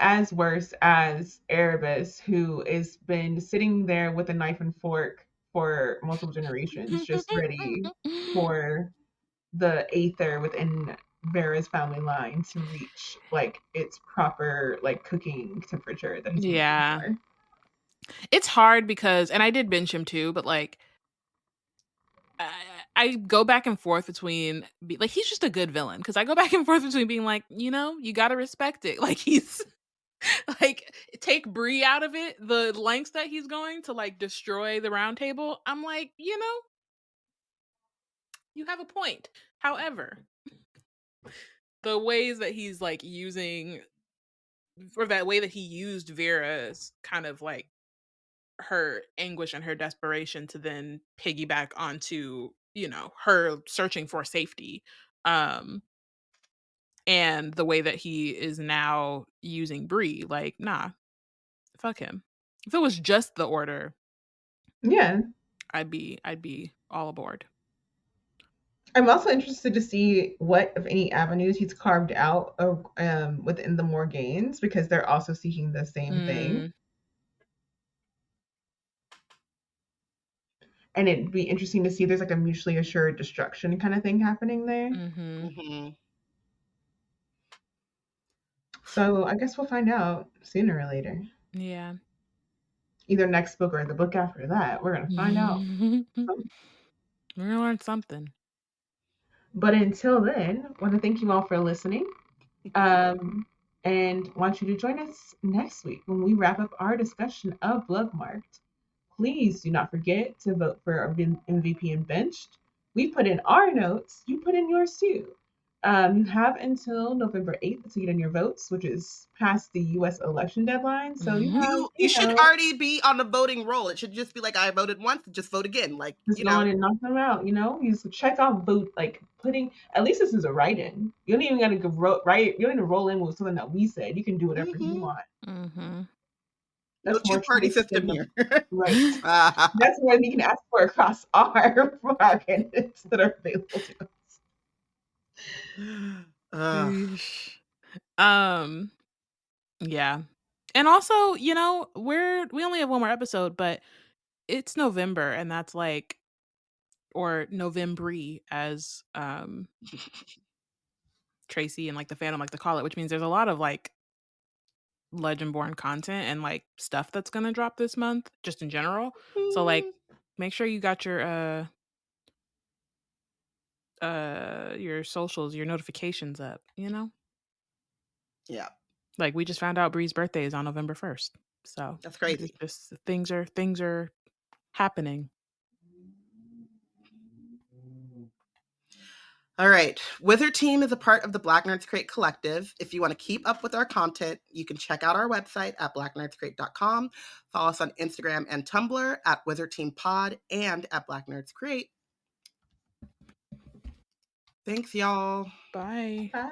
[SPEAKER 1] as worse as Erebus, who has been sitting there with a knife and fork for multiple generations, just ready for the Aether within Vera's family line to reach like its proper like cooking temperature that he's been waiting for.
[SPEAKER 3] It's hard because, and I did binge him too, but like I go back and forth between like he's just a good villain, because I go back and forth between being like, you gotta respect it, like he's like, take Bree out of it, the lengths that he's going to like destroy the Round Table. I'm like, you have a point. However, the ways that he's like using, or that way that he used Vera's kind of like her anguish and her desperation to then piggyback onto, her searching for safety. And the way that he is now using Bree, like, nah, fuck him. If it was just the Order,
[SPEAKER 1] yeah,
[SPEAKER 3] I'd be all aboard.
[SPEAKER 1] I'm also interested to see what, if any, avenues he's carved out of, within the Morgaines, because they're also seeking the same thing. And it'd be interesting to see if there's like a mutually assured destruction kind of thing happening there.
[SPEAKER 2] Mm-hmm.
[SPEAKER 1] So I guess we'll find out sooner or later.
[SPEAKER 3] Yeah.
[SPEAKER 1] Either next book or the book after that. We're going to find out.
[SPEAKER 3] We're going to learn something.
[SPEAKER 1] But until then, I want to thank you all for listening. And want you to join us next week when we wrap up our discussion of Bloodmarked. Please do not forget to vote for our MVP and Benched. We put in our notes. You put in yours too. You have until November 8th to get in your votes, which is past the U.S. election deadline. So you
[SPEAKER 2] should already be on the voting roll. It should just be like, I voted once, just vote again. Like,
[SPEAKER 1] just go on and knock them out. You just check off vote, like putting. At least this is a write-in. You don't even got to go right. You don't even roll in with something that we said. You can do whatever you want.
[SPEAKER 3] Mm-hmm.
[SPEAKER 2] That's no two-party system here.
[SPEAKER 1] Right. That's what we can ask for across our candidates that are available to us.
[SPEAKER 3] Yeah. And also, we only have one more episode, but it's November, and that's like, or November, as Tracy and like the fandom like to call it, which means there's a lot of like Legendborn content and like stuff that's gonna drop this month, just in general. So like, make sure you got your socials, your notifications up.
[SPEAKER 2] Yeah.
[SPEAKER 3] Like, we just found out Bree's birthday is on November 1st, so
[SPEAKER 2] that's crazy.
[SPEAKER 3] Just things are happening.
[SPEAKER 2] All right. Wizard Team is a part of the Black Nerds Crate Collective. If you want to keep up with our content, you can check out our website at blacknerdscrate.com. Follow us on Instagram and Tumblr at Wizard Team Pod and at Black Nerds Crate. Thanks, y'all.
[SPEAKER 3] Bye.
[SPEAKER 1] Bye.